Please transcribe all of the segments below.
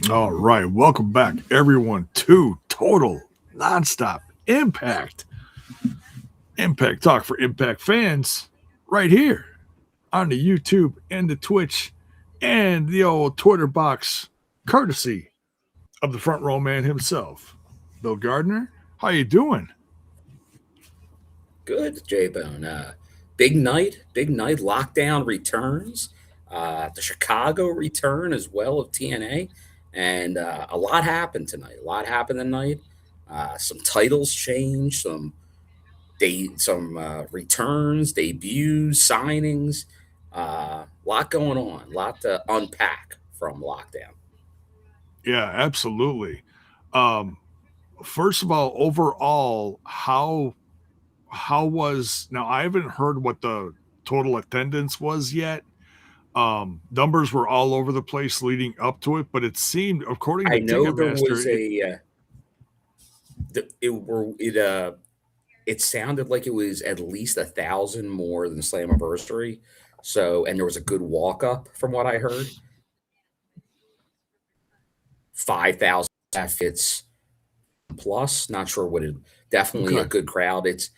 All right, welcome back, everyone, to Total Nonstop Impact Talk for Impact fans, right here on the YouTube and the Twitch and the old Twitter box, courtesy of the front row man himself, Bill Gardner. How you doing? Good, J Bone. Big night. Lockdown returns. The Chicago return as well of TNA, and a lot happened tonight. A lot happened tonight. Some titles changed. Some returns, debuts, signings. Lot going on. A lot to unpack from lockdown. Yeah, absolutely. Um, First of all, overall, how was now? I haven't heard what the total attendance was yet. Numbers were all over the place leading up to it, but it seemed, according to I know there Ticketmaster, was it sounded like it was at least 1,000 more than Slammiversary. So, and there was a good walk up from what I heard. 5,000 fits plus. Not sure what it. Definitely a okay, good crowd. It's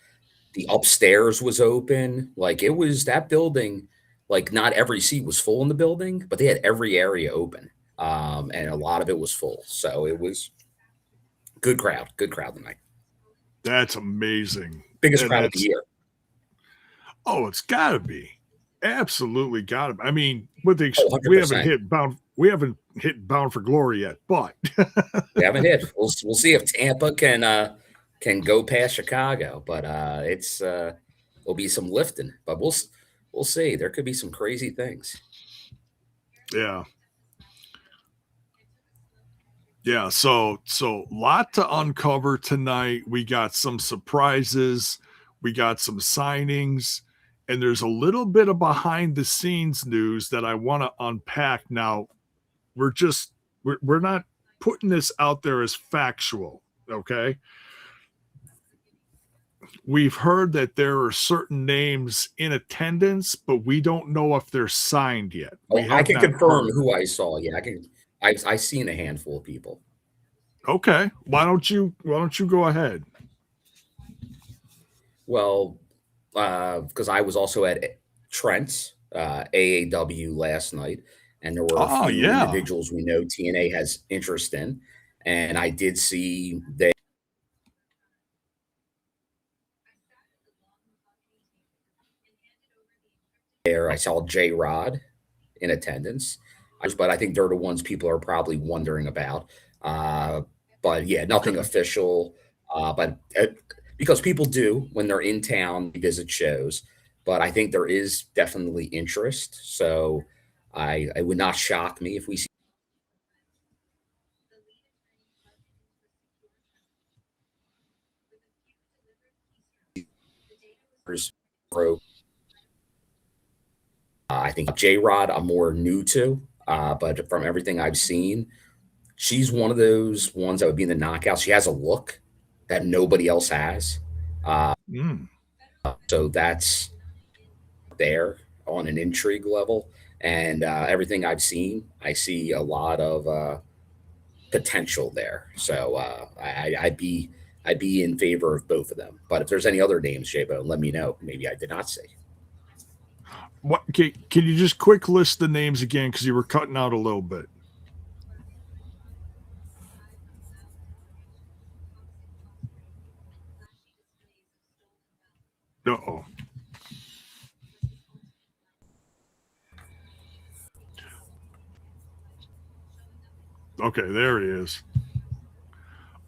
the upstairs was open. Like it was that building. Like not every seat was full in the building, but they had every area open, and a lot of it was full. So it was good crowd. Good crowd tonight. that's amazing, Biggest and crowd of the that's year. it's got to be, absolutely got to be. I mean, with the Oh, we haven't 100%. hit bound, we haven't hit bound for glory yet, but We haven't hit. We'll see if Tampa can go past Chicago, but it's there'll be some lifting, but we'll see. There could be some crazy things. yeah, yeah. So lot to uncover tonight. We got some surprises, we got some signings, and there's a little bit of behind the scenes news that I want to unpack. Now, we're just we're not putting this out there as factual, okay? We've heard that there are certain names in attendance, but we don't know if they're signed yet. Oh, We I have can not confirm heard. who I saw. Yeah, I can. I seen a handful of people. Okay, why don't you go ahead? Well, because I was also at Trent's AAW last night, and there were a Oh few yeah. individuals we know TNA has interest in, and I did see there. I saw J Rod in attendance. But I think they're the ones people are probably wondering about. Uh, but yeah, nothing Okay. official. But because people do when they're in town visit shows, but I think there is definitely interest. So I would not shock me if we see others grow. I think J Rod I'm more new to, but from everything I've seen, she's one of those ones that would be in the knockout. She has a look that nobody else has. Uh, Mm. so that's there on an intrigue level. And everything I've seen, I see a lot of potential there. So I'd be in favor of both of them. But if there's any other names, Jabo, let me know. Maybe I did not see. What can you just quick list the names again because you were cutting out a little bit? Uh-oh. Okay, there he is.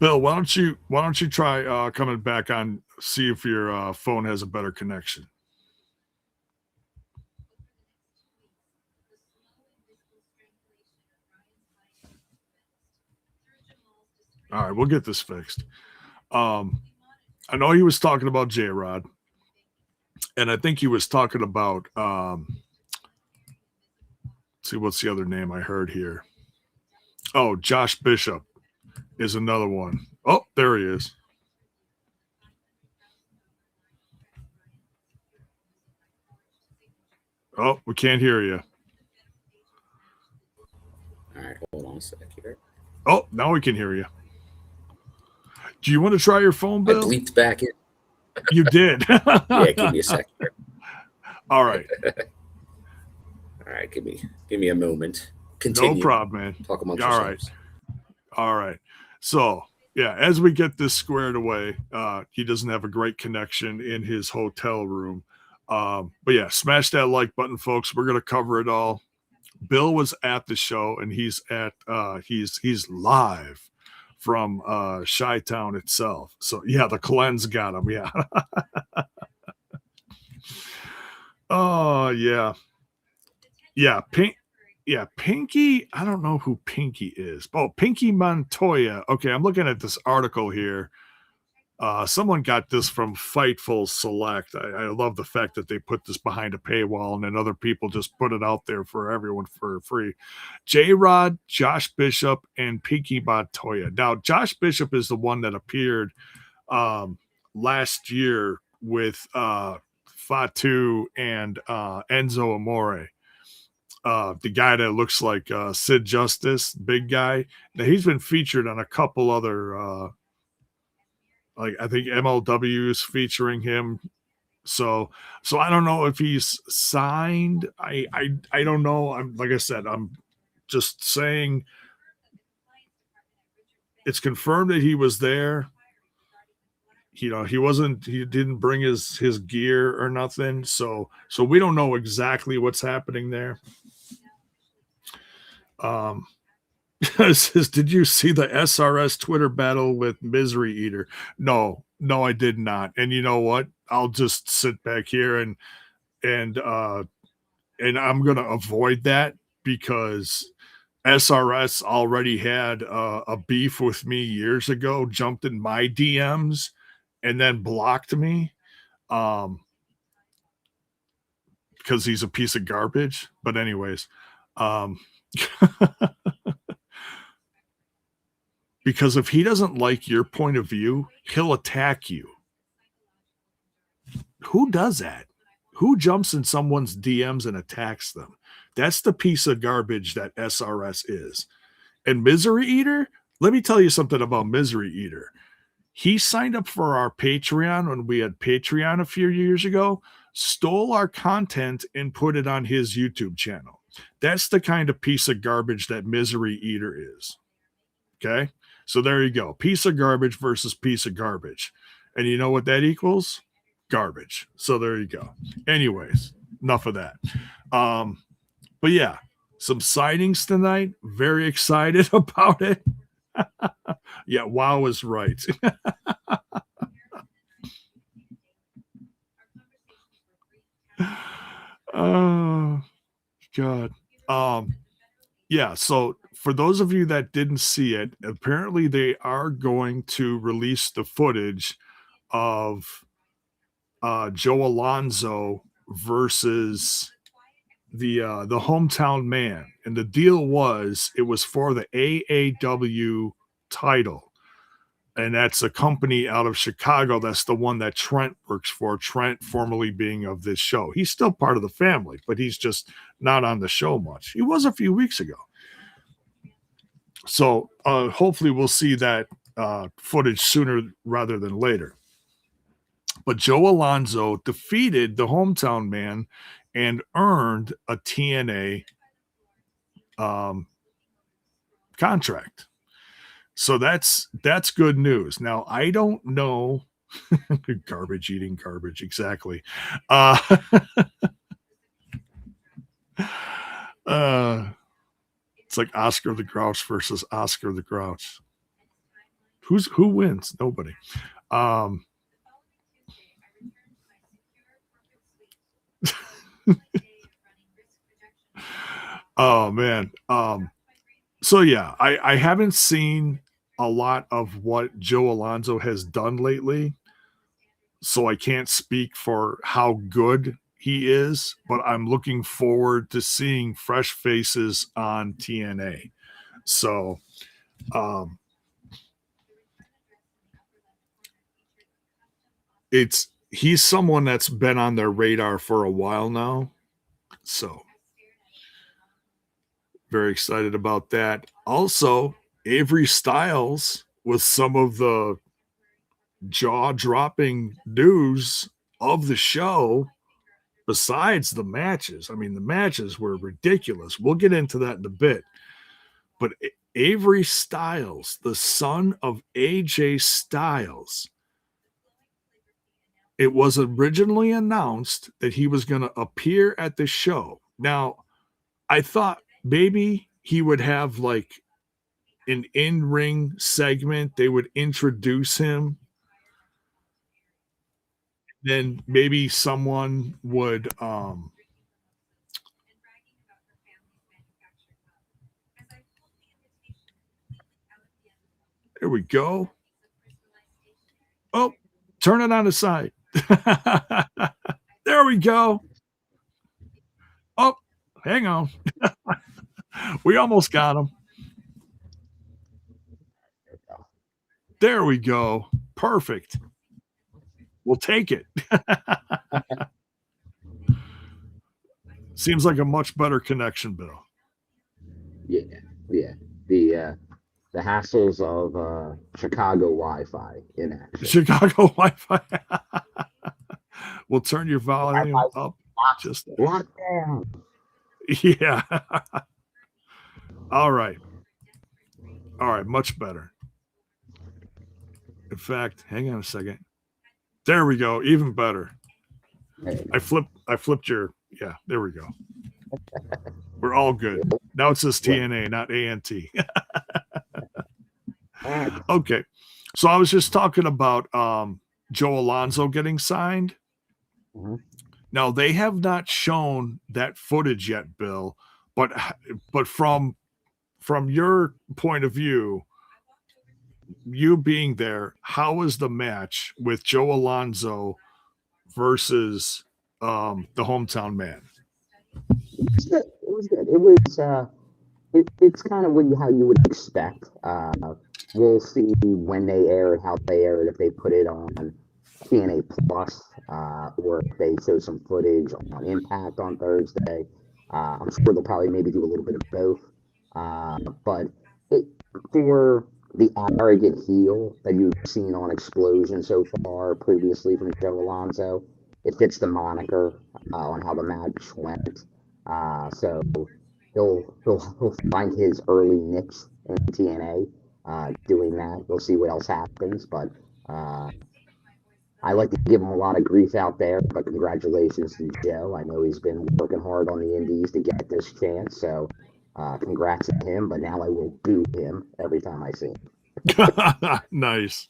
Bill, why don't you try coming back on, see if your phone has a better connection. All right, we'll get this fixed. Um, I know he was talking about J Rod, and I think he was talking about see what's the other name I heard here. Oh, Josh Bishop is another one. Oh, there he is. Oh, we can't hear you. All right, hold on a sec here. Oh, now we can hear you. Do you want to try your phone, I Bill? bleeped back in. You did. Yeah, give me a sec here. All right. All right, give me a moment. No Continue. problem, man. Talk amongst All right. yourselves. All right. So, yeah, as we get this squared away, he doesn't have a great connection in his hotel room. But yeah, smash that like button, folks. We're going to cover it all. Bill was at the show, and he's live from Chi-Town itself. So yeah, the cleanse got him. Yeah. Oh yeah. Yeah, Pinky. I don't know who Pinky is. Oh, Pinky Montoya. Okay, I'm looking at this article here. Someone got this from Fightful Select. I love the fact that they put this behind a paywall and then other people just put it out there for everyone for free. J-Rod, Josh Bishop, and Pinky Montoya. Now, Josh Bishop is the one that appeared last year with Fatu and Enzo Amore. The guy that looks like Sid Justice, big guy. Now, he's been featured on a couple other like I think MLW is featuring him. So I don't know if he's signed. I don't know. I'm like I said, I'm just saying it's confirmed that he was there. You know, he didn't bring his gear or nothing. So we don't know exactly what's happening there. Says, did you see the SRS Twitter battle with Misery Eater? No, I did not. And you know what? I'll just sit back here and I'm gonna avoid that because SRS already had a beef with me years ago, jumped in my DMs and then blocked me because he's a piece of garbage. But anyways, because if he doesn't like your point of view, he'll attack you. Who does that? Who jumps in someone's DMs and attacks them? That's the piece of garbage that SRS is. And Misery Eater, let me tell you something about Misery Eater. He signed up for our Patreon when we had Patreon a few years ago, stole our content and put it on his YouTube channel. That's the kind of piece of garbage that Misery Eater is. Okay? So there you go. Piece of garbage versus piece of garbage. And you know what that equals? Garbage. So there you go. Anyways, enough of that. But yeah, some sightings tonight. Very excited about it. Yeah, wow is right. Oh God. Yeah, so for those of you that didn't see it, apparently they are going to release the footage of Joe Alonzo versus the hometown man. And the deal was it was for the AAW title. And that's a company out of Chicago. That's the one that Trent works for. Trent, formerly being of this show. He's still part of the family, but he's just not on the show much. He was a few weeks ago. So hopefully we'll see that footage sooner rather than later. But Joe Alonzo defeated the hometown man and earned a TNA contract. So that's good news. Now, I don't know. Garbage eating garbage. Exactly. It's like Oscar the Grouch versus Oscar the Grouch. Who wins? Nobody. Oh man. So yeah, I haven't seen a lot of what Joe Alonzo has done lately, so I can't speak for how good he is, but I'm looking forward to seeing fresh faces on TNA. So he's someone that's been on their radar for a while now. So Very excited about that. Also, Avery Styles with some of the jaw-dropping news of the show besides the matches. I mean, the matches were ridiculous. We'll get into that in a bit. But Avery Styles, the son of AJ Styles, it was originally announced that he was going to appear at the show. Now, I thought maybe he would have like an in-ring segment. They would introduce him. Then maybe someone would there we go. Oh, turn it on the side. There we go. Oh, hang on. We almost got him. There we go. Perfect. We'll take it. Seems like a much better connection, Bill. Yeah. The hassles of Chicago Wi-Fi in action. Chicago Wi-Fi. We'll turn your volume up. Just lock down. Yeah. All right. Much better. In fact, hang on a second. There we go. Even better. I flipped your. Yeah. There we go. We're all good. Now it says TNA, not ANT. Okay. So I was just talking about Joe Alonzo getting signed. Mm-hmm. Now they have not shown that footage yet, Bill, but from your point of view, you being there, how was the match with Joe Alonzo versus the hometown man? It was good. It was it's kind of how you would expect. We'll see when they air it, how they air it, if they put it on TNA Plus, or if they show some footage on Impact on Thursday. I'm sure they'll probably maybe do a little bit of both. But for the arrogant heel that you've seen on Explosion so far previously from Joe Alonzo, it fits the moniker on how the match went. So he'll find his early niche in TNA doing that. We'll see what else happens, but I like to give him a lot of grief out there, but congratulations to Joe. I know he's been working hard on the indies to get this chance, so congrats to him, but now I will boo him every time I see him. Nice.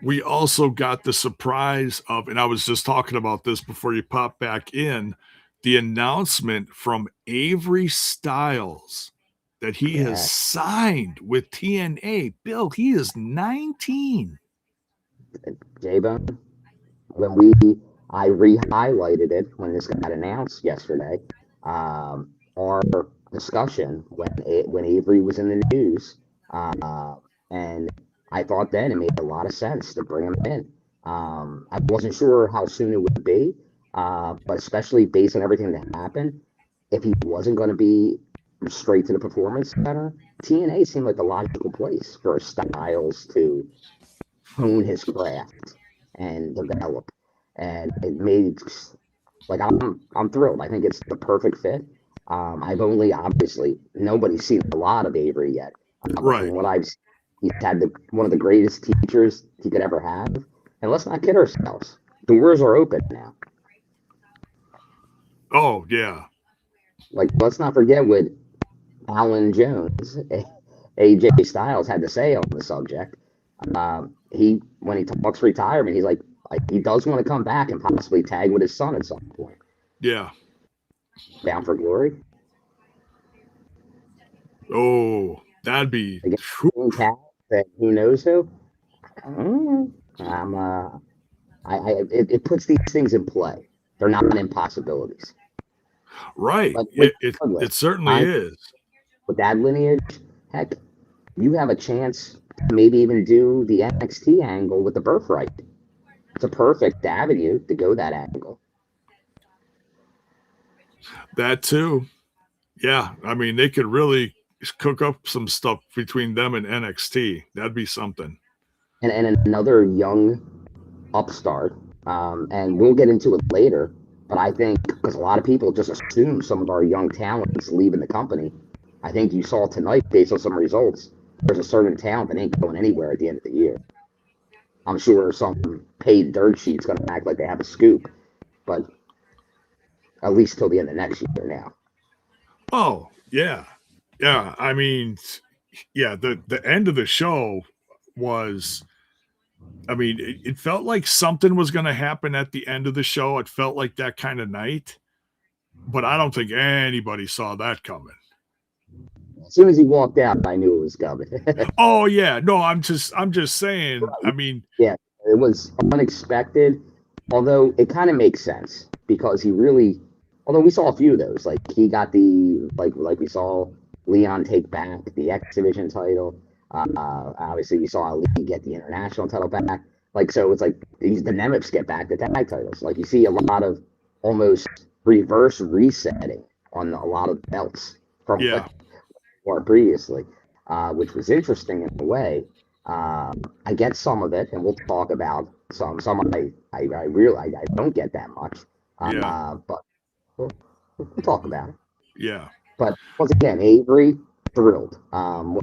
We also got the surprise of, and I was just talking about this before you pop back in, the announcement from Avery Styles that he has signed with TNA. Bill, he is 19. J-Bone, when I re-highlighted it when this got announced yesterday, our discussion when Avery was in the news, and I thought then it made a lot of sense to bring him in. I wasn't sure how soon it would be, but especially based on everything that happened, if he wasn't going to be straight to the Performance Center, TNA seemed like the logical place for Styles to hone his craft and develop. And it made, like, I'm thrilled. I think it's the perfect fit. I've only, obviously, nobody's seen a lot of Avery yet. Right. From what I've seen, he's had one of the greatest teachers he could ever have. And let's not kid ourselves. Doors are open now. Oh, yeah. Like, let's not forget what Alan Jones, AJ Styles, had to say on the subject. When he talks retirement, he's like he does want to come back and possibly tag with his son at some point. Yeah. Bound for Glory. Oh, that'd be. Who knows who? It puts these things in play. They're not impossibilities. Right. It certainly is. With that lineage, heck, you have a chance to maybe even do the NXT angle with the birthright. It's a perfect avenue to go that angle. That too. Yeah. I mean, they could really cook up some stuff between them and NXT. That'd be something. And another young upstart, and we'll get into it later. But I think because a lot of people just assume some of our young talents leaving the company, I think you saw tonight based on some results. There's a certain talent that ain't going anywhere at the end of the year. I'm sure some paid dirt sheet's going to act like they have a scoop, but at least till the end of next year now. Oh, yeah. Yeah. I mean, yeah, the end of the show was, I mean, it felt like something was going to happen at the end of the show. It felt like that kind of night, but I don't think anybody saw that coming. As soon as he walked out, I knew it was coming. Oh yeah, no, I'm just saying. I mean, Yeah, it was unexpected, although it kind of makes sense because he really, although we saw a few of those, like he got the like we saw Leon take back the X Division title. Obviously, we saw Ali get the international title back. Like so, it's like these the Nemeths get back the tag titles. Like you see a lot of almost reverse resetting on a lot of belts from yeah, what or previously, which was interesting in a way. I get some of it, and we'll talk about some. Some I really I don't get that much, yeah, but we'll talk about it. yeah, But once again, Avery thrilled.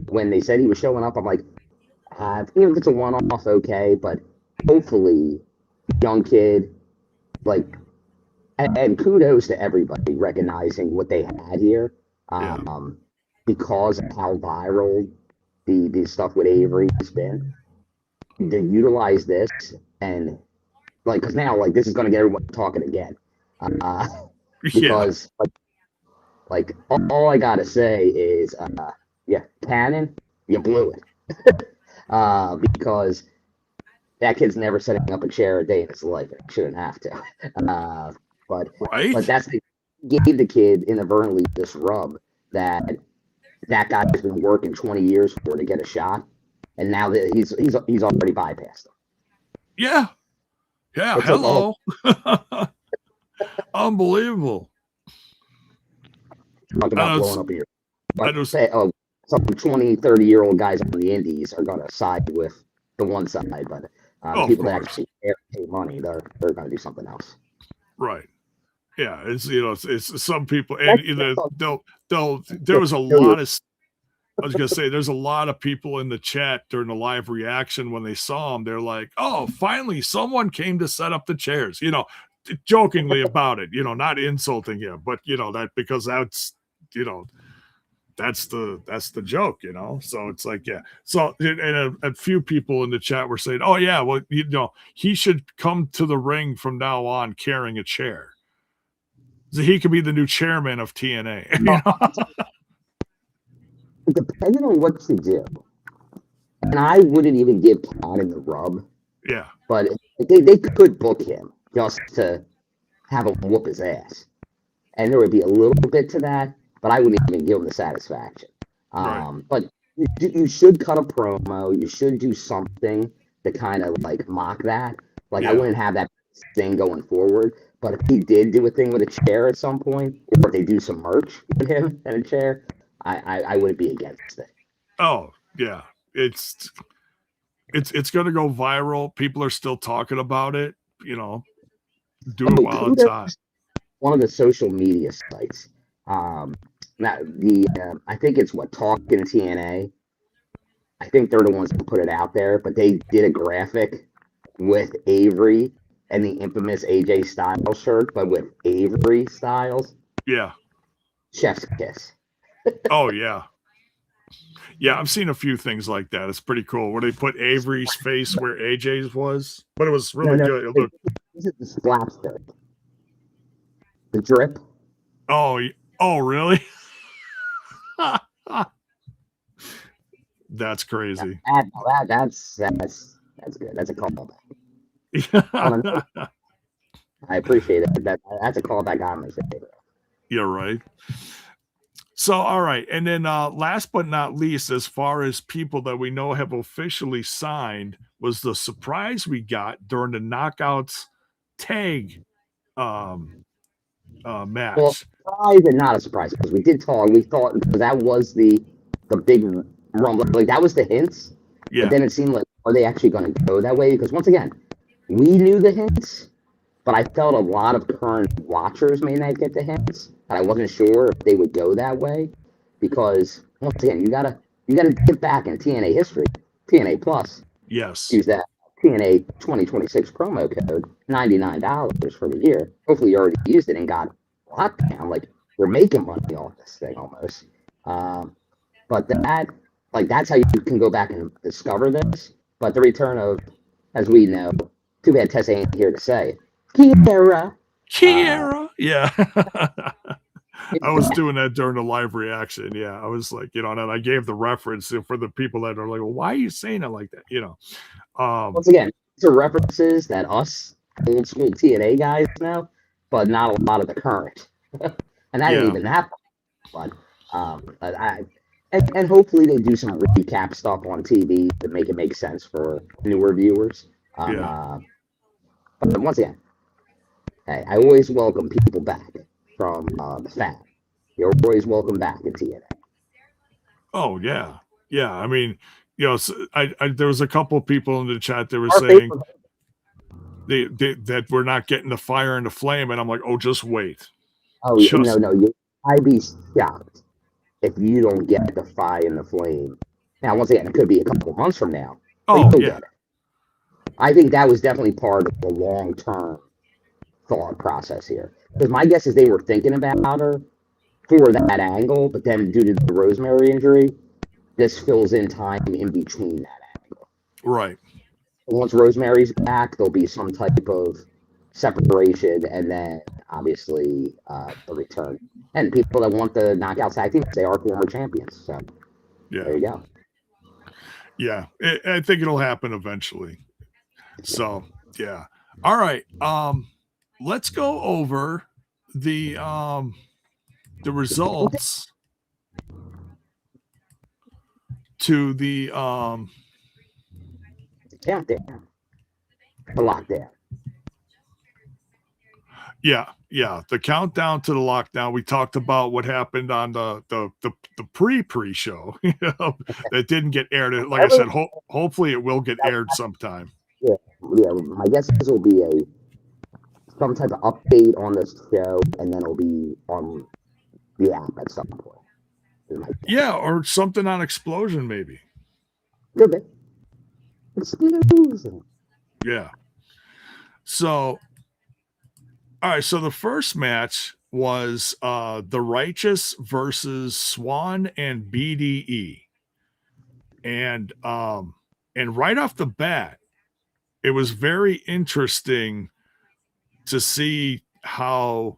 When they said he was showing up, I'm like, even if it's a one-off, okay, but hopefully, young kid, like, and kudos to everybody recognizing what they had here. yeah, Because of how viral the stuff with Avery has been, to utilize this and like because now like this is going to get everyone talking again, uh, yeah, because all I gotta say is yeah, Cannon, you blew it. Because that kid's never setting up a chair a day in his life. It shouldn't have to. Uh, but right. that's the gave the kid inadvertently this rub that that guy's been working 20 years for to get a shot, and now that he's already bypassed him. Yeah, yeah. It took a whole Hello, unbelievable. talk I about blowing was, up here. I But was, say, oh, some 20, 30-year-old guys on the indies are going to side with the one side, but oh, of people that course, actually pay money, they're going to do something else. right. Yeah, it's it's some people, and That's all. they'll. There Yeah, was a kill you. lot of. I was gonna say, there's a lot of people in the chat during the live reaction when they saw him. They're like, "Oh, finally, someone came to set up the chairs." Jokingly about it. Not insulting him, but that because that's you know that's the joke. So it's like yeah. So and a few people in the chat were saying, "Oh yeah, well he should come to the ring from now on carrying a chair." So he could be the new chairman of TNA. Depending on what you do, and I wouldn't even give Cannon the rub, Yeah, but they could book him just to have him whoop his ass. And there would be a little bit to that, but I wouldn't even give him the satisfaction. right. But you should cut a promo. You should do something to kind of like mock that. Like I Yeah. wouldn't have that thing going forward. But if he did do a thing with a chair at some point, or if they do some merch with him and a chair, I wouldn't be against it. Oh yeah. It's going to go viral. People are still talking about it. Do it Oh, while it's kudos hot. one of the social media sites. Um, now I think it's what Talking TNA. I think they're the ones who put it out there, but they did a graphic with Avery and the infamous AJ Styles shirt, but with Avery Styles. Yeah. Chef's kiss. Oh yeah. Yeah, I've seen a few things like that. It's pretty cool where they put Avery's face where AJ's was, but it was really No, good. It looked. this is the splash shirt. The drip. Oh, really? That's crazy. That's good. That's a callback. I appreciate it. That's a callback I'm in favor of. You're right. So, all right. And then last but not least, as far as people that we know have officially signed, was the surprise we got during the Knockouts tag Well, match. surprise and not a surprise because we did talk. We thought because that was the big rumble, like that was the hints. But Yeah. then it seemed like are they actually going to go that way? Because once again, we knew the hints, but I felt a lot of current watchers may not get the hints, and I wasn't sure if they would go that way because once again, you gotta get back in TNA history, TNA Plus. Yes. Use that TNA 2026 promo code, $99 for the year. Hopefully, you already used it and got lockdown. Like we're making money off this thing almost. But that's how you can go back and discover this. But the return of, as we know, too bad Tessa ain't here to say, Kiera. Kiera. Yeah. I was doing that during the live reaction. Yeah. I was like, and I gave the reference for the people that are like, well, why are you saying it like that? Once again, these are references that us old school TNA guys know, but not a lot of the current. And that ain't Yeah. even that. But and hopefully they do some recap stuff on TV to make it make sense for newer viewers. Yeah. But once again, hey, I always welcome people back from the fan. You're always welcome back in TNA. Oh yeah. Yeah. I mean, there was a couple of people in the chat that were Our saying favorite. that we're not getting the fire and the flame, and I'm like, oh, just wait. Oh Just no, I'd be shocked if you don't get the fire and the flame. Now, once again, it could be a couple months from now. oh You'll yeah. get it. I think that was definitely part of the long term thought process here. Because my guess is they were thinking about her for that angle, but then due to the Rosemary injury, this fills in time in between that angle. Right. Once Rosemary's back, there'll be some type of separation, and then obviously the return. And people that want the knockout tag teams, they are former champions. So Yeah. there you go. Yeah. I think it'll happen eventually. So yeah. All right. Let's go over the results to the Countdown. The lockdown. Yeah, the countdown to the lockdown. We talked about what happened on the pre show that didn't get aired. Like I said, hopefully it will get aired sometime. Yeah. My guess is it'll be some type of update on this show, and then it'll be on the app at some point. Yeah, or something on Explosion, maybe. Good bit. Explosion. Yeah. So, all right. So the first match was The Righteous versus Swann and BDE, and right off the bat, it was very interesting to see how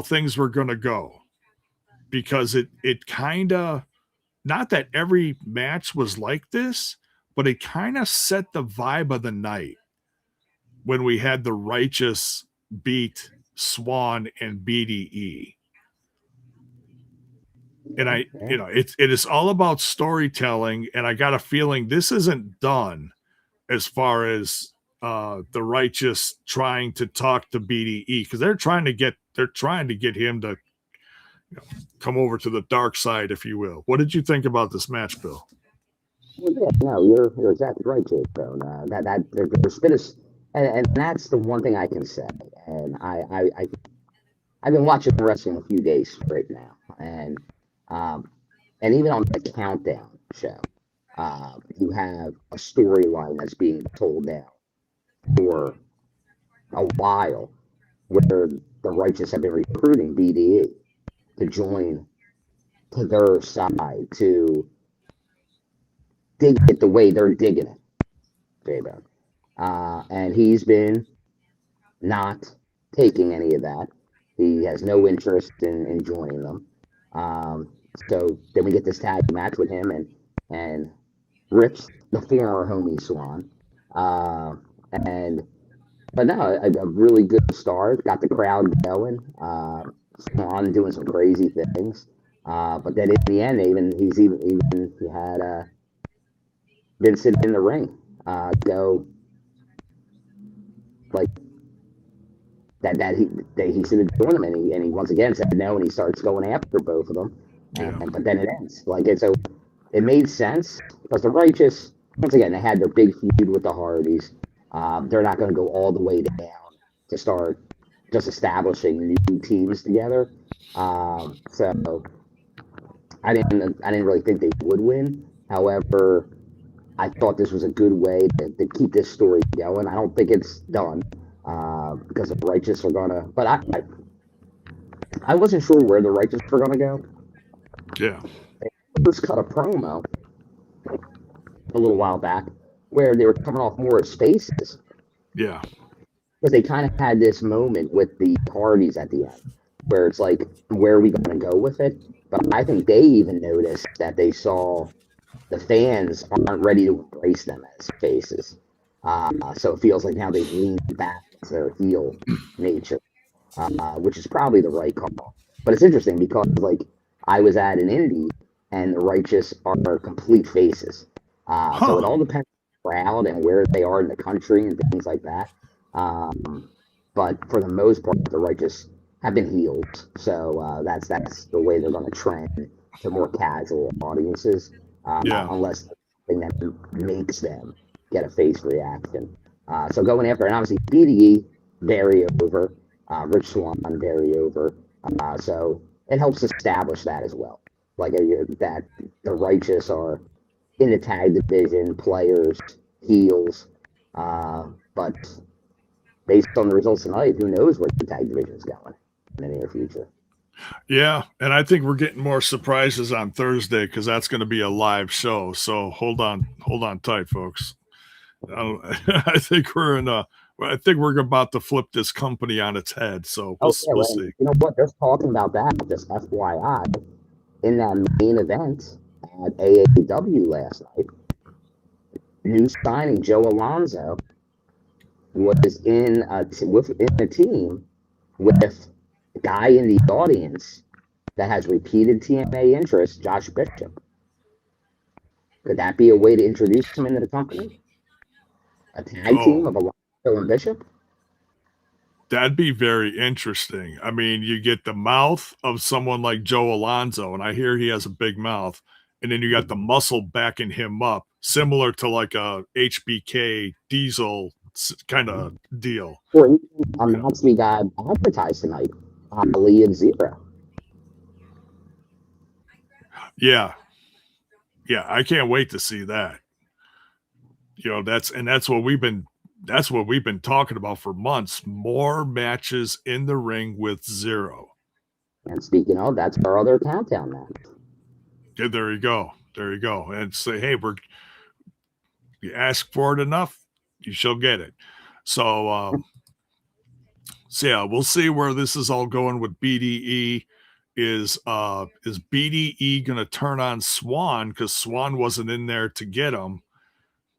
things were going to go, because it kind of, not that every match was like this, but it kind of set the vibe of the night when we had The Righteous beat Swann and BDE. And it is all about storytelling, and I got a feeling this isn't done as far as The Righteous trying to talk to BDE, because they're trying to get him to come over to the dark side, if you will. What did you think about this match, Bill? Well, yeah, no, you're exactly right, Jake. Though that their spin is, and that's the one thing I can say. And I've been watching wrestling a few days straight now, and even on the countdown show, you have a storyline that's being told now for a while, where the Righteous have been recruiting BDE to join to their side, to dig it the way they're digging it, J-Bone. And he's been not taking any of that. He has no interest in joining them. So then we get this tag match with him and rips the former homie Swann. But no, a really good start. Got the crowd going. Swann doing some crazy things. But then in the end, he had Vincent in the ring go like he should have joined them, and he once again said no, and he starts going after both of them, but then it ends like it. So it made sense because the Righteous, once again, they had their big feud with the Hardys. They're not going to go all the way down to start just establishing new teams together. So I didn't really think they would win. However, I thought this was a good way to keep this story going. I don't think it's done because the Righteous are gonna. But I wasn't sure where the Righteous were gonna go. Yeah. They just cut a promo a little while back where they were coming off more as faces. Yeah. Because they kind of had this moment with the parties at the end where it's like, where are we going to go with it? But I think they even noticed that they saw the fans aren't ready to embrace them as faces. So it feels like now they've leaned back to their heel nature, which is probably the right call. But it's interesting because, like, I was at an indie and the Righteous are complete faces. So it all depends on the crowd and where they are in the country and things like that. But for the most part, the Righteous have been healed. So that's the way they're going to trend to more casual audiences. Unless something that makes them get a face reaction. So going after, and obviously BDE, very over. Rich Swann, very over. So it helps establish that as well. Like that the Righteous are in the tag division, players, heels. But based on the results tonight, who knows where the tag division is going in the near future. Yeah, and I think we're getting more surprises on Thursday because that's going to be a live show. So hold on tight, folks. I think I think we're about to flip this company on its head. So we'll see. You know what? Just talking about that, just FYI, in that main event at AAW last night, new signing Joe Alonzo was in a team with a guy in the audience that has repeated TNA interest, Josh Bishop. Could that be a way to introduce him into the company? A tag team of Alonzo and Bishop? That'd be very interesting. I mean, you get the mouth of someone like Joe Alonzo, and I hear he has a big mouth, and then you got the muscle backing him up, similar to like a HBK Diesel kind of deal. Or even a match we got advertised tonight, Allie and Zero. Yeah, I can't wait to see that. You know, that's what we've been talking about for months. More matches in the ring with Zero. And speaking of, that's our other countdown match. Yeah, there you go. And say, hey, you ask for it enough, you shall get it. So yeah, we'll see where this is all going with BDE. Is BDE going to turn on Swann because Swann wasn't in there to get him?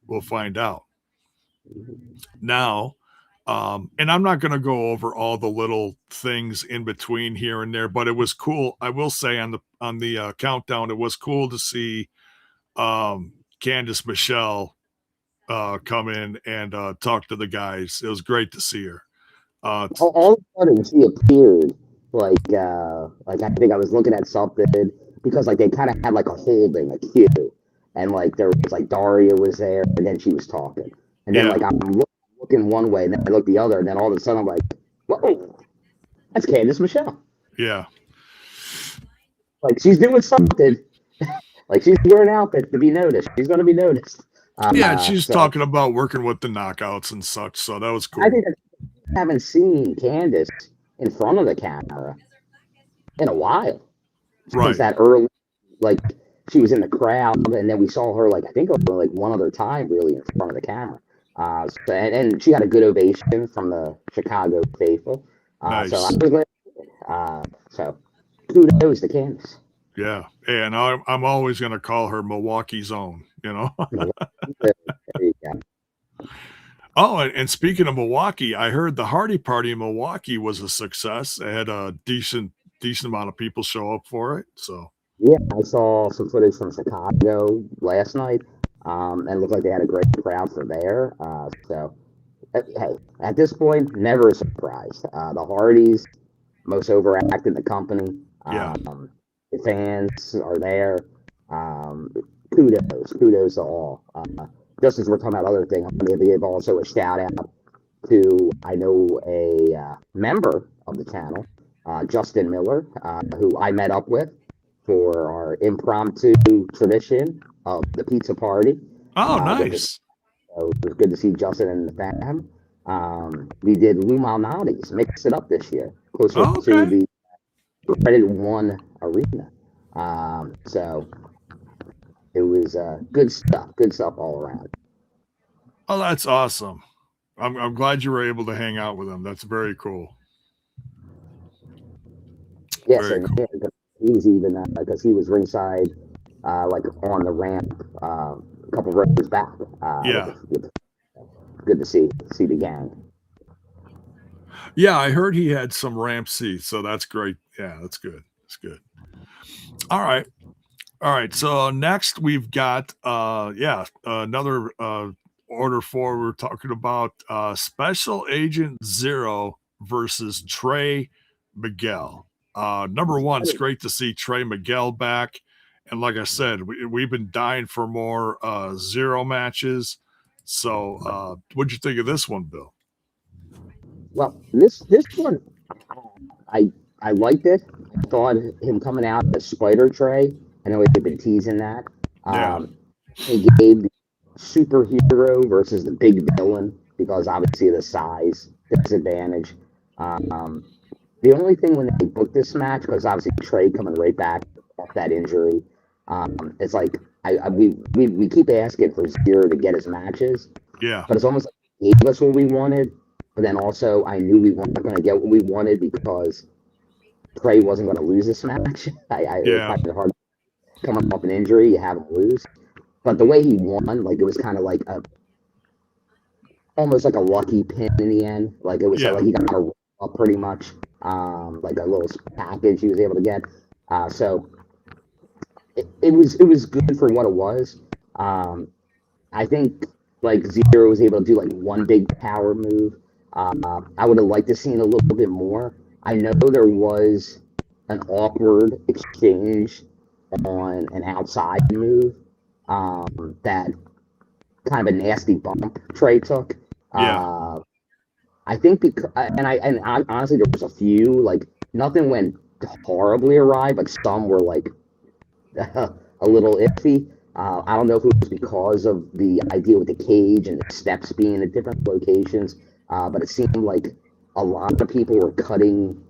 We'll find out. Now, and I'm not going to go over all the little things in between here and there, but it was cool. I will say on the countdown, it was cool to see Candice Michelle come in and talk to the guys. It was great to see her. All of a sudden, she appeared like I think I was looking at something because like they kind of had like a holding, a cue, and like there was like Daria was there, and then she was talking, and then like I'm looking one way, and then I look the other, and then all of a sudden I'm like, whoa, that's Candice Michelle. Yeah, like she's doing something. Like she's wearing an outfit to be noticed. She's going to be noticed. She's talking about working with the knockouts and such. So that was cool. I think I haven't seen Candice in front of the camera in a while. Since that early, like she was in the crowd, and then we saw her like I think like one other time really in front of the camera. And she got a good ovation from the Chicago faithful. Nice. So I was glad. So kudos to Candice. Yeah, and I'm always going to call her Milwaukee's own, you know. Oh, and speaking of Milwaukee, I heard the Hardy Party in Milwaukee was a success. It had a decent amount of people show up for it. So yeah, I saw some footage from Chicago last night, and it looked like they had a great crowd for there. So Hey, at this point, never a surprise. The Hardys, most overact in the company. Yeah. The fans are there. Um, kudos to all. Just as we're talking about other things, I'm going to give also a shout out to, I know, a member of the channel, Justin Miller, who I met up with for our impromptu tradition of the pizza party. Oh, Which is, nice. it was good to see Justin and the fam. We did Lou Malnati's, mix it up this year, closer Oh, to okay. the Credit One Arena. So it was good stuff all around. Oh, that's awesome. I'm glad you were able to hang out with him. That's very cool. Yeah, Very same cool. here. He was even because he was ringside, like on the ramp, a couple rows back. Yeah. Good to see the gang. Yeah, I heard he had some ramp seats, so that's great. Yeah, that's good. That's good. All right. All right. So next we've got another order 4. We're talking about Special Agent Zero versus Trey Miguel. Number one, it's great to see Trey Miguel back. And like I said, we've been dying for more Zero matches. So what'd you think of this one, Bill? Well, this one, I I liked it. I thought him coming out as Spider Tray. I know they've been teasing that. Yeah. He gave the superhero versus the big villain because obviously the size disadvantage. Um, the only thing when they booked this match, because obviously Trey coming right back off that injury, it's like we keep asking for Zero to get his matches, Yeah. but it's almost like he gave us what we wanted. But then also, I knew we weren't going to get what we wanted because Trey wasn't going to lose this match. It was Yeah. kind of hard coming off an injury, you have him lose. But the way he won, like it was kind of like almost like a lucky pin in the end. Like it was Yeah. like he got a up pretty much, like a little package he was able to get. So it was good for what it was. I think like Zero was able to do like one big power move. I would have liked to seen a little bit more. I know there was an awkward exchange on an outside move, that kind of a nasty bump Trey took. Yeah. I think because and honestly there was a few, like nothing went horribly awry, but some were like a little iffy. I don't know if it was because of the idea with the cage and the steps being at different locations, but it seemed like a lot of people were cutting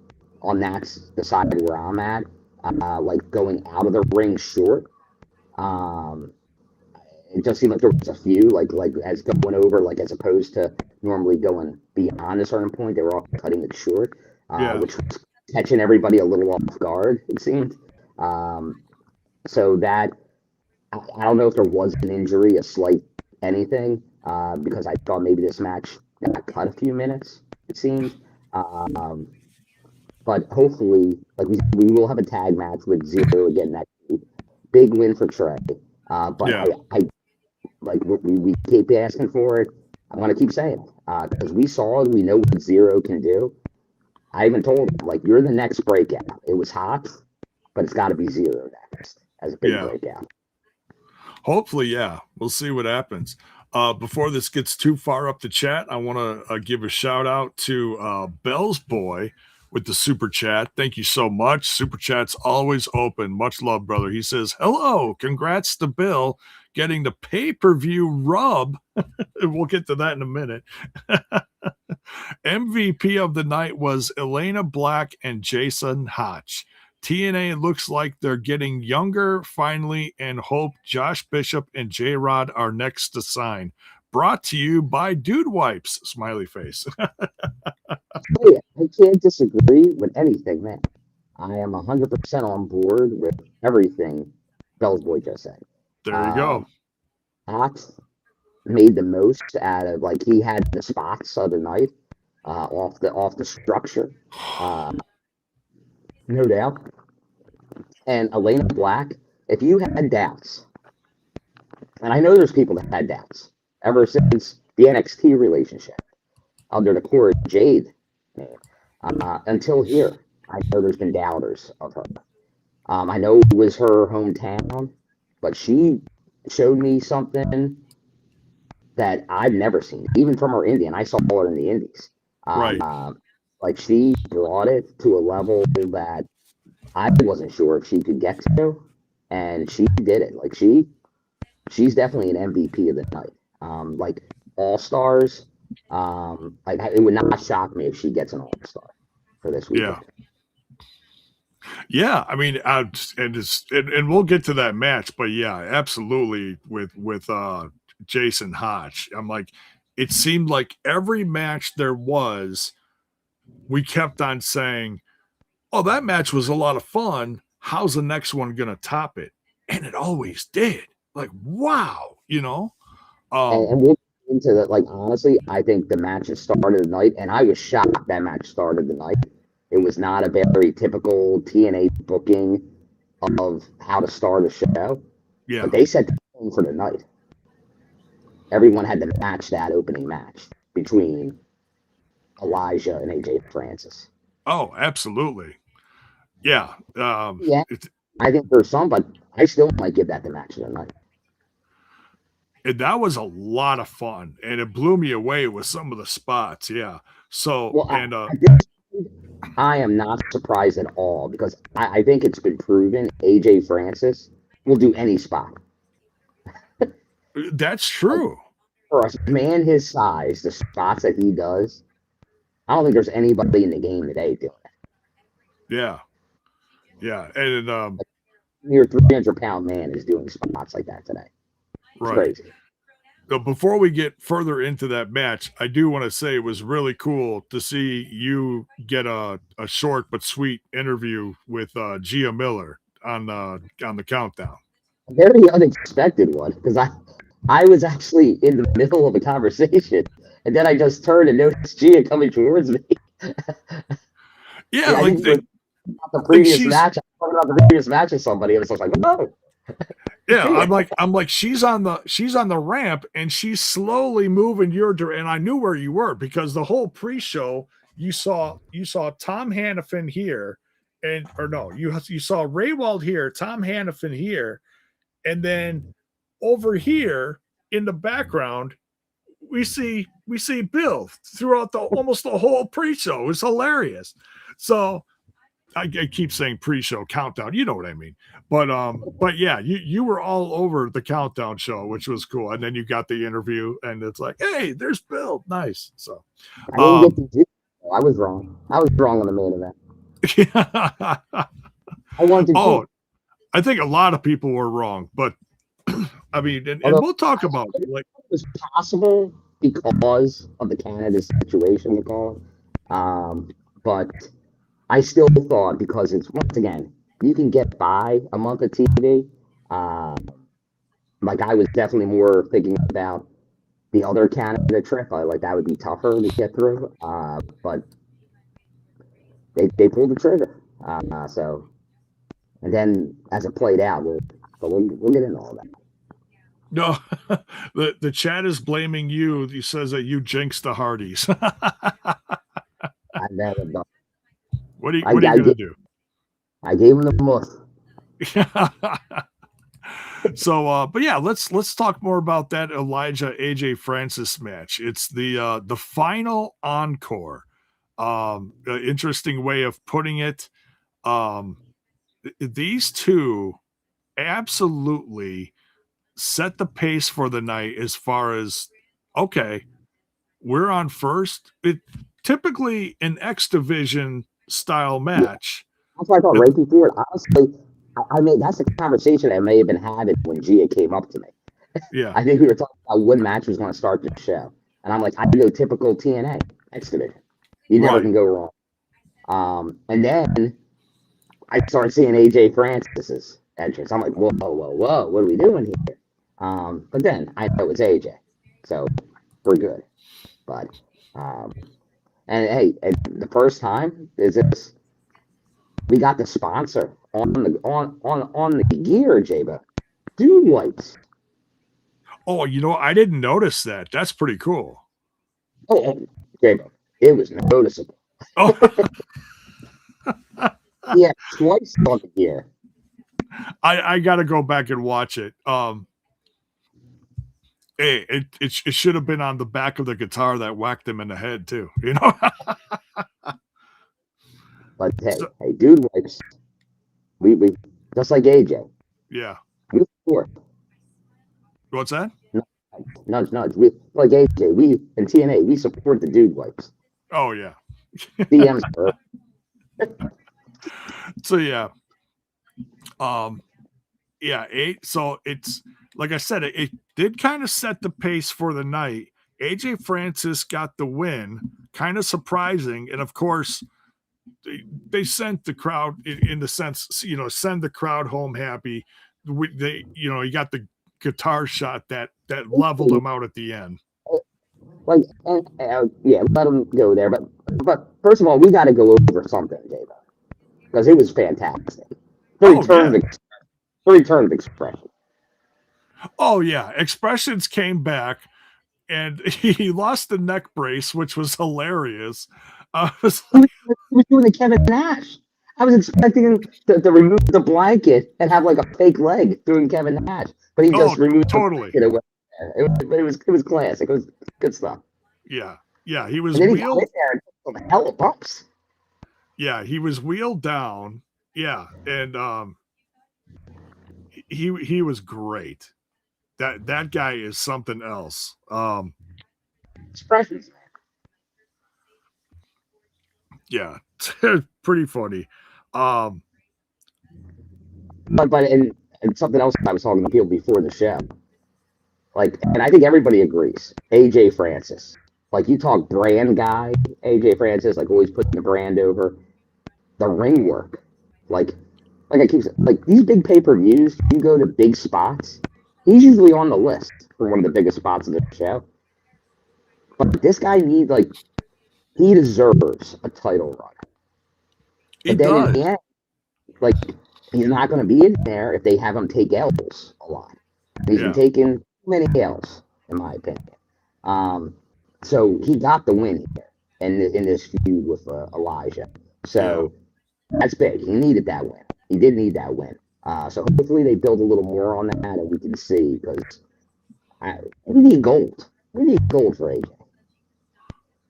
on the side where I'm at, like going out of the ring short. Um, it just seemed like there was a few, like as going over, like as opposed to normally going beyond a certain point, they were all cutting it short, Yeah. which was catching everybody a little off guard, it seemed. So that I don't know if there was an injury, a slight anything, because I thought maybe this match got cut a few minutes, it seemed. Um, but hopefully, like we will have a tag match with Zero again next week. Big win for Trey. But Yeah. I like we keep asking for it. I want to keep saying it because we saw it. We know what Zero can do. I even told him like you're the next breakout. It was hot, but it's got to be Zero next as a big Yeah. breakout. Hopefully, yeah. We'll see what happens. Before this gets too far up the chat, I want to give a shout out to Bell's Boy with the super chat. Thank you so much. Super chat's always open. Much love, brother. He says, hello, congrats to Bill getting the pay-per-view rub. We'll get to that in a minute. MVP of the night was Elayna Black and Jason Hotch. TNA looks like they're getting younger finally, and hope Josh Bishop and J-Rod are next to sign. Brought to you by Dude Wipes, smiley face. Yeah, I can't disagree with anything, man. I am 100% on board with everything Bell's Boy just said. There you go. Hot made the most out of, like, he had the spots of the night, off the structure, no doubt. And Elayna Black, if you had doubts, and I know there's people that had doubts ever since the NXT relationship, under the Cora Jade name. Until here, I know there's been doubters of her. I know it was her hometown, but she showed me something that I've never seen, even from her Indian. I saw her in the Indies. Right. Like she brought it to a level that I wasn't sure if she could get to, and she did it. Like she's definitely an MVP of the night. Like All Stars, like it would not shock me if she gets an All Star for this weekend. Yeah, I mean, and we'll get to that match, but yeah, absolutely with Jason Hotch. I'm like, it seemed like every match there was, we kept on saying, "Oh, that match was a lot of fun. How's the next one gonna top it?" And it always did. Like, wow, you know. And we'll get into that. Like honestly, I think the match has started the night, and I was shocked that match started the night. It was not a very typical TNA booking of how to start a show. Yeah. But they set the tone for the night. Everyone had to match that opening match between Elijah and AJ Francis. Oh, absolutely. Yeah. Yeah. I think there's some, but I still might give that the match of the night. And that was a lot of fun, and it blew me away with some of the spots. Yeah. So, well, and I am not surprised at all because I think it's been proven AJ Francis will do any spot. That's true. For a man his size, the spots that he does, I don't think there's anybody in the game today doing it. Yeah. Yeah. And near 300-pound man is doing spots like that today. It's right. Crazy. So before we get further into that match, I do want to say it was really cool to see you get a short but sweet interview with Gia Miller on the countdown. A very unexpected one because I was actually in the middle of a conversation and then I just turned and noticed Gia coming towards me. Yeah, like the previous match. I was talking about the previous match with somebody, and it's like, oh. Yeah, I'm like she's on the ramp and she's slowly moving your direction. And I knew where you were because the whole pre-show you saw Tom Hannafin here, you saw Raywald here, Tom Hannafin here, and then over here in the background we see Bill throughout almost the whole pre-show. It was hilarious. So I keep saying pre-show countdown, you know what I mean, but yeah, you were all over the countdown show, which was cool, and then you got the interview, and it's like, hey, there's Bill, nice. So I didn't get the I was wrong. I was wrong on the main event. Yeah. I wanted to. Oh, I think a lot of people were wrong, but I mean, and we'll talk about it. Like it was possible because of the Canada situation, we call it, but. I still thought because it's once again you can get by a month of TV. Like I was definitely more thinking about the other Canada trip. Like that would be tougher to get through. But they pulled the trigger. So and then as it played out, we'll get into all that. No, the chat is blaming you. He says that you jinxed the Hardys. I never done. What are you going to do? I gave him the most. So, but yeah, let's talk more about that Elijah AJ Francis match. It's the final encore. Interesting way of putting it. These two absolutely set the pace for the night as far as, okay, we're on first. It typically an X division style match. That's what I thought right before. Honestly, I mean, that's a conversation I may have been having when Gia came up to me. Yeah. I think we were talking about what match was going to start the show. And I'm like, I go typical TNA, X Division. You never can go wrong. And then I started seeing AJ Francis's entrance. I'm like, whoa, what are we doing here? But then I know it's AJ. So we're good. But, and hey, the first time is this. We got the sponsor on the gear, Jaba. Dude lights. Oh, I didn't notice that. That's pretty cool. Oh, J-Bo, it was noticeable. Oh, Yeah, twice on the gear. I got to go back and watch it. Hey, it should have been on the back of the guitar that whacked him in the head too. You know. But hey, So, dude wipes. We just like AJ. yeah. We support. What's that? Nudge, nudge. We like AJ. We in TNA. We support the dude wipes. Oh yeah. DMs her. So yeah. Yeah, so it's like I said, it did kind of set the pace for the night. AJ Francis got the win, kind of surprising, and of course they sent the crowd in the sense, you know, send the crowd home happy. They, you know, he got the guitar shot that leveled him out at the end. Like, yeah, let him go there. But first of all, we got to go over something, David, because it was fantastic. The return of expression. Oh yeah, expressions came back, and he lost the neck brace, which was hilarious. Was like, he was doing the Kevin Nash. I was expecting him to remove the blanket and have like a fake leg doing Kevin Nash, but he just removed totally. The blanket. It was classic. It was good stuff. Yeah, he was. And then he got in there and took some hella bumps. Yeah, he was wheeled down. Yeah, and he was great. That guy is something else. Expressions. Yeah, pretty funny. But and something else I was talking to people before the show. Like, and I think everybody agrees. AJ Francis. Like, you talk brand guy, AJ Francis, like always putting the brand over. The ring work. Like I keep saying, like these big pay-per-views, you go to big spots, he's usually on the list for one of the biggest spots of the show. But this guy he deserves a title run. But then in the end, like, he's not going to be in there if they have him take L's a lot. He's been taking many L's, in my opinion. So he got the win here in this feud with Elijah. So that's big. He needed that win. He did need that win. So hopefully they build a little more on that and we can see, because we need gold. We need gold for AJ.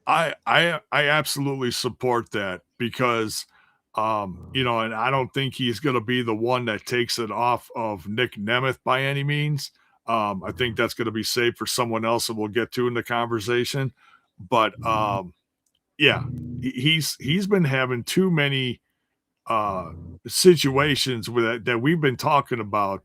I absolutely support that, because you know, and I don't think he's going to be the one that takes it off of Nick Nemeth by any means. I think that's going to be saved for someone else that we'll get to in the conversation. But yeah, he's been having too many situations with that we've been talking about.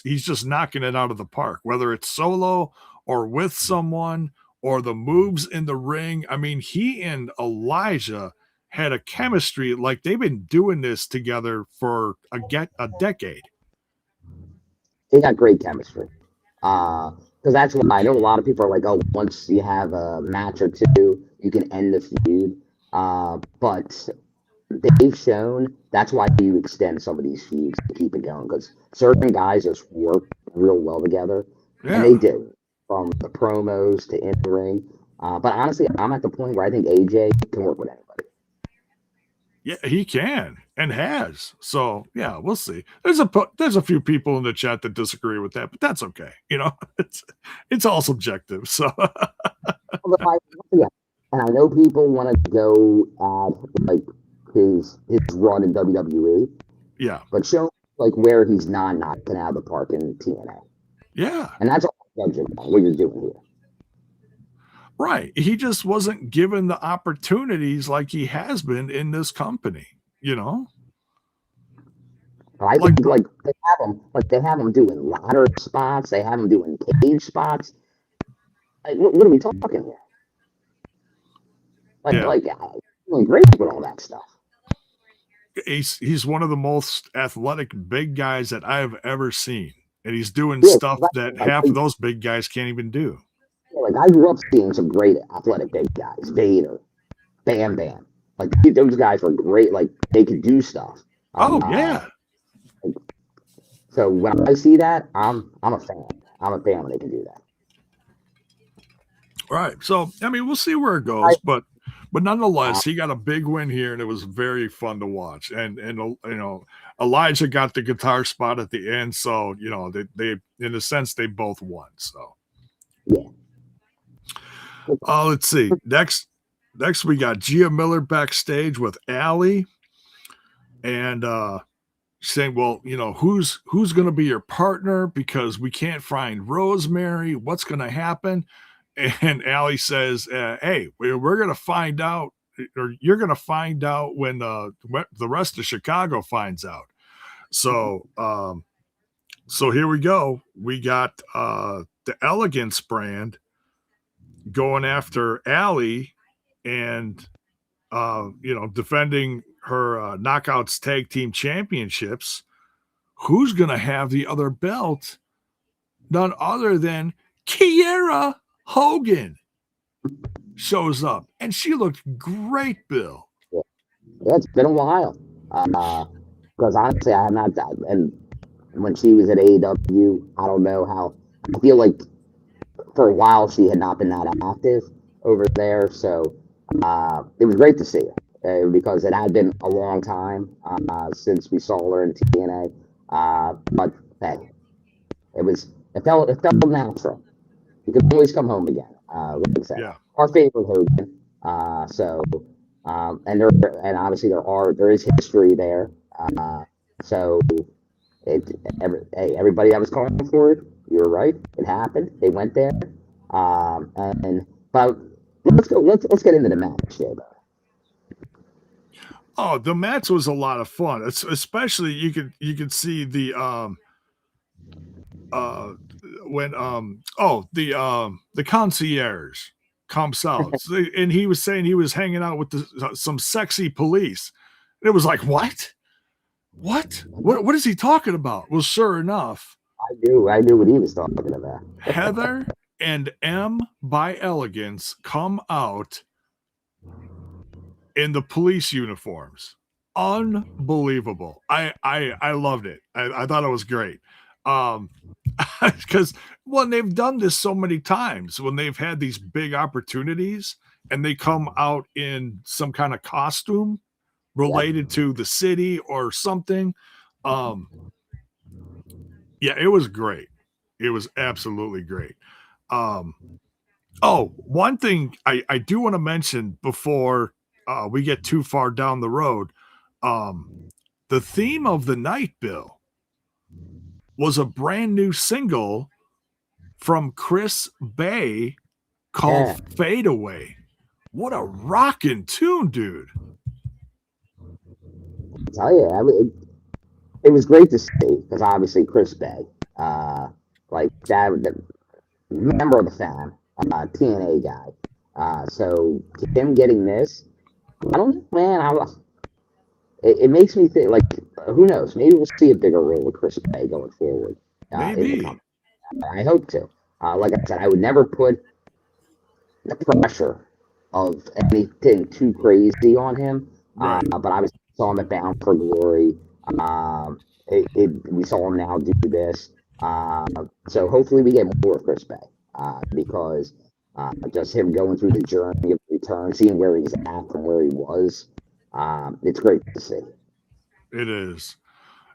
He's just knocking it out of the park, whether it's solo or with someone, or the moves in the ring. I mean, he and Elijah had a chemistry like they've been doing this together for a decade. They got great chemistry. Because that's why I know a lot of people are like, oh, once you have a match or two, you can end the feud. But they've shown that's why you extend some of these feuds to keep it going, because certain guys just work real well together. And they do, from the promos to in the ring. But honestly, I'm at the point where I think AJ can work with anybody. Yeah, he can and has. So yeah, we'll see. There's a few people in the chat that disagree with that, but that's okay. You know, it's all subjective. So and I know people want to go at like his run in WWE. Yeah, but show like where he's not knocking out of the park in TNA. Yeah, and that's all what you're doing here. Right. He just wasn't given the opportunities like he has been in this company, you know? I think like they have him doing ladder spots, they have him doing cage spots. Like, what are we talking here? Like doing great with all that stuff. He's one of the most athletic big guys that I've ever seen. And he's doing stuff that half of those big guys can't even do. Like, I grew up seeing some great athletic big guys, Vader, Bam Bam. Like, those guys were great. Like, they could do stuff. Yeah. So when I see that, I'm a fan. I'm a fan when they can do that. Right. So I mean, we'll see where it goes, but nonetheless, he got a big win here, and it was very fun to watch. And Elijah got the guitar spot at the end, so they in a sense they both won. So Yeah. let's see. Next we got Gia Miller backstage with Allie, and saying, well, who's going to be your partner because we can't find Rosemary. What's going to happen? And Allie says, hey, we're going to find out, or you're going to find out when the rest of Chicago finds out. So here we go. We got the Elegance brand going after Allie and defending her Knockouts Tag Team Championships. Who's going to have the other belt? None other than Kiera Hogan shows up, and she looked great, Bill. Yeah, it's been a while. Because honestly, I have not. And when she was at AEW, I don't know how. I feel like for a while she had not been that active over there. So it was great to see her because it had been a long time since we saw her in TNA. But hey, it felt natural. You could always come home again. Like I said, our favorite Hogan. And obviously there is history there. So everybody that was calling for it, you're right. It happened. They went there. But let's get into the match, Jay. Oh, the match was a lot of fun. Especially you could see the the concierge comes out and he was saying he was hanging out with some sexy police. And it was like, what is he talking about? Well, sure enough, I knew what he was talking about. Heather and M by Elegance come out in the police uniforms. Unbelievable. I loved it. I thought it was great. Because they've done this so many times when they've had these big opportunities and they come out in some kind of costume related to the city or something. It was great. It was absolutely great. One thing I do want to mention before we get too far down the road, the theme of the night, Bill, was a brand new single from Chris Bay called Fade Away. What a rockin' tune, dude. I tell you, it was great to see because obviously Chris Bay, like that, member of the fam, TNA guy. So him getting this, I don't know, man. It makes me think, like, who knows? Maybe we'll see a bigger role with Chris Bay going forward. Maybe. I hope to. Like I said, I would never put the pressure of anything too crazy on him. Right. But I saw him at Bound for Glory. We saw him now do this. So hopefully we get more of Chris Bay because just him going through the journey of return, seeing where he's at from where he was, it's great to see. It is.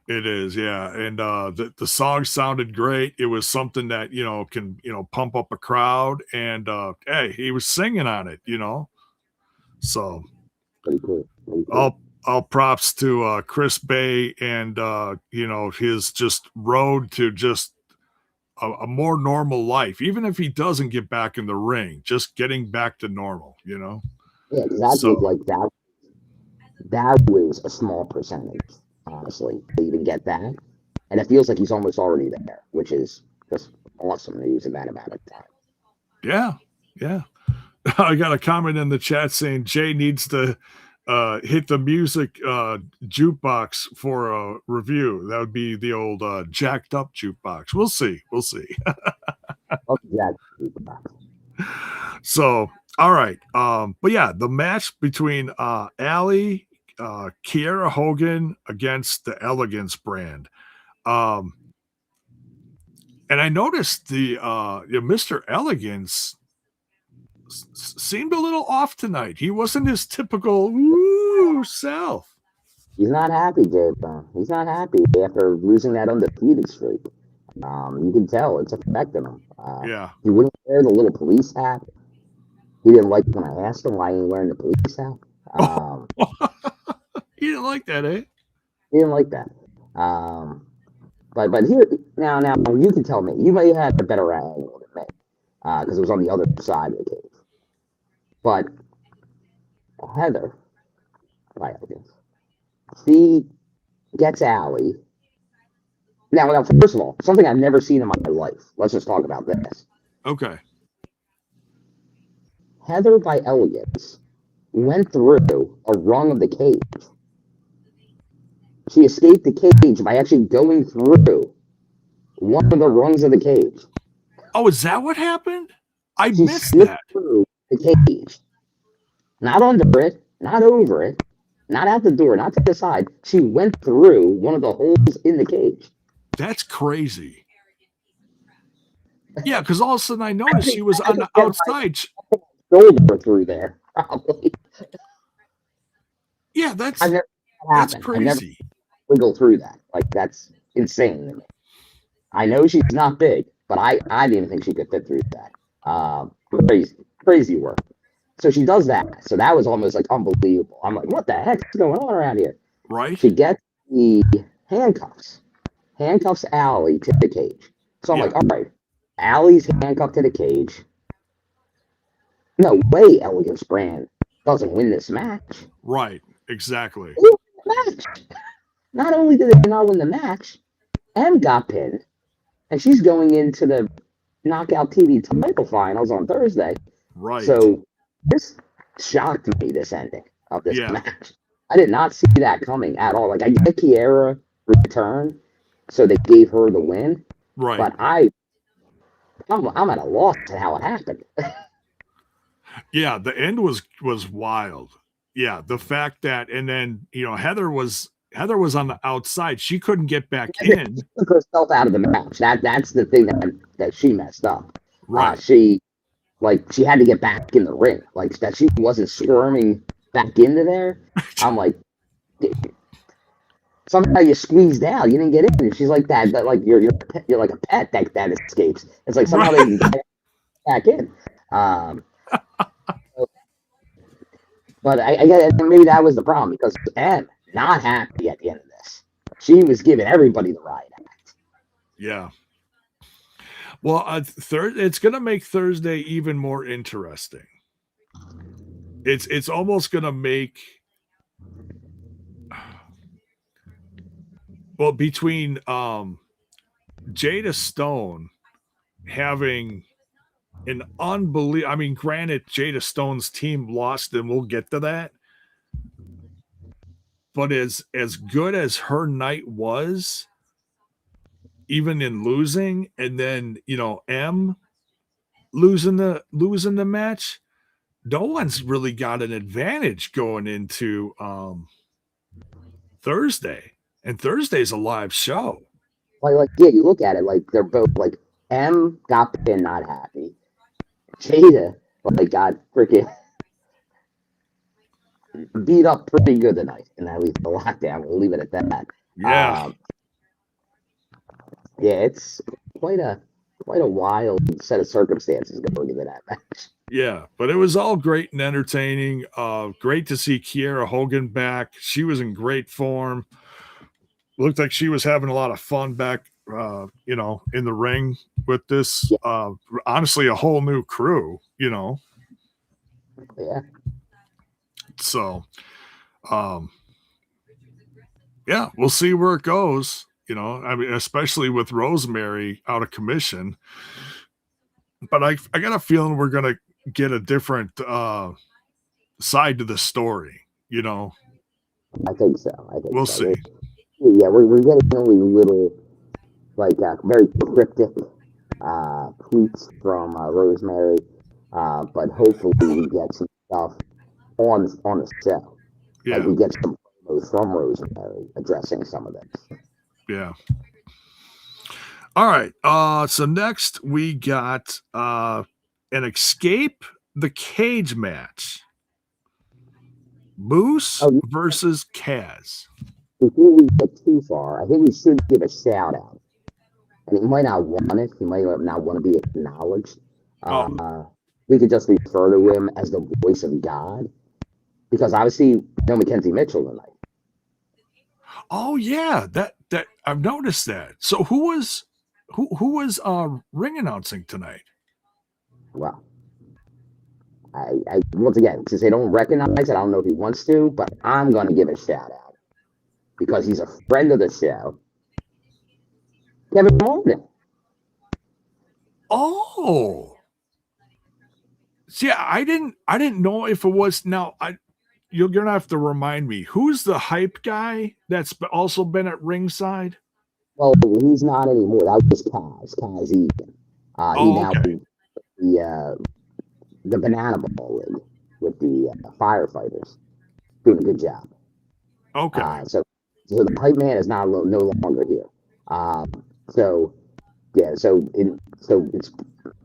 It is, yeah. And the song sounded great. It was something that, can, pump up a crowd. And hey, he was singing on it, So pretty cool. All props to Chris Bay and his just road to just a more normal life, even if he doesn't get back in the ring, just getting back to normal, Yeah, exactly. Like that was a small percentage, honestly, to even get that. And it feels like he's almost already there, which is just awesome news in that amount of time. Yeah. I got a comment in the chat saying Jay needs to hit the music jukebox for a review. That would be the old jacked up jukebox. We'll see. So, all right. But yeah, the match between Allie, Kiera Hogan against the Elegance brand. And I noticed the Mr. Elegance seemed a little off tonight. He wasn't his typical woo self. He's not happy, J-Bone. He's not happy after losing that undefeated streak. You can tell it's affecting him. Yeah. He wouldn't wear the little police hat. He didn't like when I asked him why he ain't wearing the police hat. He didn't like that, eh? He didn't like that. But here now you can tell me. You may have had a better angle than me because it was on the other side of the cage. But Heather, by Elegance, she gets Allie. Now, first of all, something I've never seen in my life. Let's just talk about this. Okay. Heather, by Elegance, went through a rung of the cage. She escaped the cage by actually going through one of the rungs of the cage. Oh, is that what happened? I She missed slipped that. through the cage. Not under it, not over it, not out the door, not to the side. She went through one of the holes in the cage. That's crazy. Yeah, because all of a sudden I noticed she was on the outside. Shoulder through there, probably. Yeah, that's I've never that's happened. I never crazy. wiggle through that. Like that's insane to me. I know she's not big, but I didn't even think she could fit through that. Crazy work. So she does that. So that was almost like unbelievable. I'm like, what the heck's going on around here? Right? She gets the handcuffs Allie to the cage. So I'm Yeah. like, all right, Allie's handcuffed to the cage. No way Elegance Brand doesn't win this match. Right. Exactly. They won the match. Not only did they not win the match, M got pinned, and she's going into the Knockout TV title finals on Thursday. Right. So this shocked me, this ending of this Yeah. match. I did not see that coming at all. Like, I get Kiera return, so they gave her the win. Right. But I'm at a loss to how it happened. Yeah, the end was wild. Yeah, the fact that, and then Heather was on the outside. She couldn't get back in. She took herself out of the match. That's the thing that she messed up. Right. She had to get back in the ring. Like that she wasn't squirming back into there. I'm like, somehow you squeezed out. You didn't get in. And she's like that like you're like a pet that escapes. It's like somehow they can get back in. But I guess maybe that was the problem because Em not happy at the end of this. She was giving everybody the riot act. Yeah. Well, it's going to make Thursday even more interesting. It's almost going to make, well, between Jada Stone having an unbelievable, I mean, granted, Jada Stone's team lost, and we'll get to that. But as good as her night was, even in losing, and then M losing the match, no one's really got an advantage going into Thursday, and Thursday's a live show. Like yeah, you look at it like they're both like M got pinned, not happy. Jada got freaking beat up pretty good tonight, and at least the lockdown. We'll leave it at that. Yeah. Yeah, it's quite a wild set of circumstances going into that match. Yeah, but it was all great and entertaining. Great to see Kiera Hogan back. She was in great form. Looked like she was having a lot of fun back, in the ring with this. Yeah. Honestly, a whole new crew, Yeah. So, yeah, we'll see where it goes. I mean, especially with Rosemary out of commission. But I got a feeling we're gonna get a different side to the story. I think so. We'll see. Yeah, we're getting only little, very cryptic tweets from Rosemary, but hopefully we get some stuff on the show. Yeah. We get some promos from Rosemary addressing some of this. Yeah. All right. So next we got an escape the cage match. Moose versus Kaz. Before we get too far, I think we should give a shout out. And he might not want it. He might not want to be acknowledged. We could just refer to him as the voice of God, because obviously no Mackenzie Mitchell tonight. Oh yeah, that I've noticed that. So who was ring announcing tonight? Well, I once again, since they don't recognize it, I don't know if he wants to, but I'm gonna give a shout out because he's a friend of the show. Kevin Martin. Oh, see, I didn't know if it was. Now you're gonna have to remind me. Who's the hype guy that's also been at ringside? Well, he's not anymore. That was Kaz Egan. He now the Banana Ball League with the firefighters, doing a good job. Okay. So the hype man is no longer here. So it's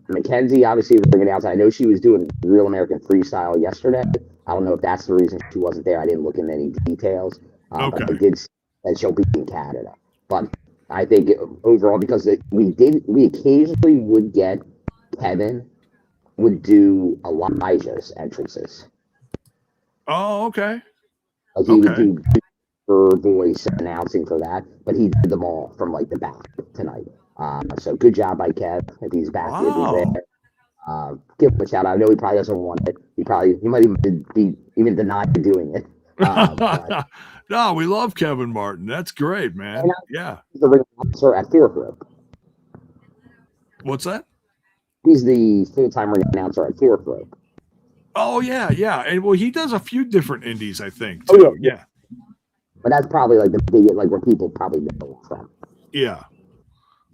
Mackenzie obviously bringing it out. I know she was doing Real American Freestyle yesterday. I don't know if that's the reason she wasn't there. I didn't look into any details. But I did see that she'll be in Canada. But I think overall, because we occasionally would get Kevin would do Elijah's entrances. Oh, okay. Like he would do her voice announcing for that, but he did them all from like the back tonight. So good job by Kev if he's back. Wow. If he's there. Give him a shout out. I know he probably doesn't want it. He might even be denied doing it. No, we love Kevin Martin. That's great, man. Yeah. He's the ring announcer at Fear Group. What's that? He's the full-time ring announcer at Fear Group. Oh yeah, and well, he does a few different indies, I think. Too. Oh, yeah. But that's probably like the big, like where people probably know from. Yeah.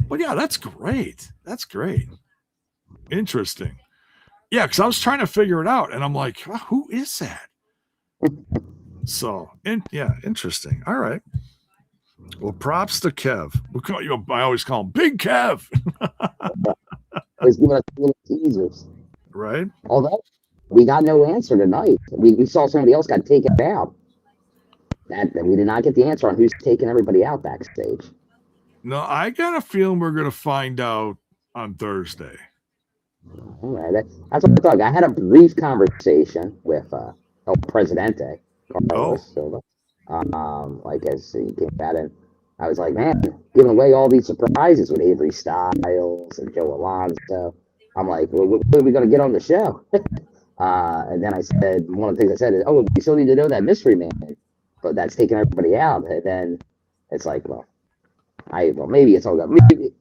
Well, yeah, that's great. That's great. Interesting. Yeah, because I was trying to figure it out, and I'm like, who is that? So, interesting. All right. Well, props to Kev. I always call him Big Kev. He's giving us little teasers. Right. Although we got no answer tonight. We saw somebody else got taken out. That we did not get the answer on who's taking everybody out backstage. No, I got a feeling we're going to find out on Thursday. All right. That's what I thought. I had a brief conversation with El Presidente, Carlos Silva. Like as he came out, and I was like, man, giving away all these surprises with Avery Styles and Joe Alonzo. I'm like, well, what are we going to get on the show? And then I said, one of the things I said is, oh, we still need to know that mystery man, but that's taking everybody out. And then it's like, maybe it's all got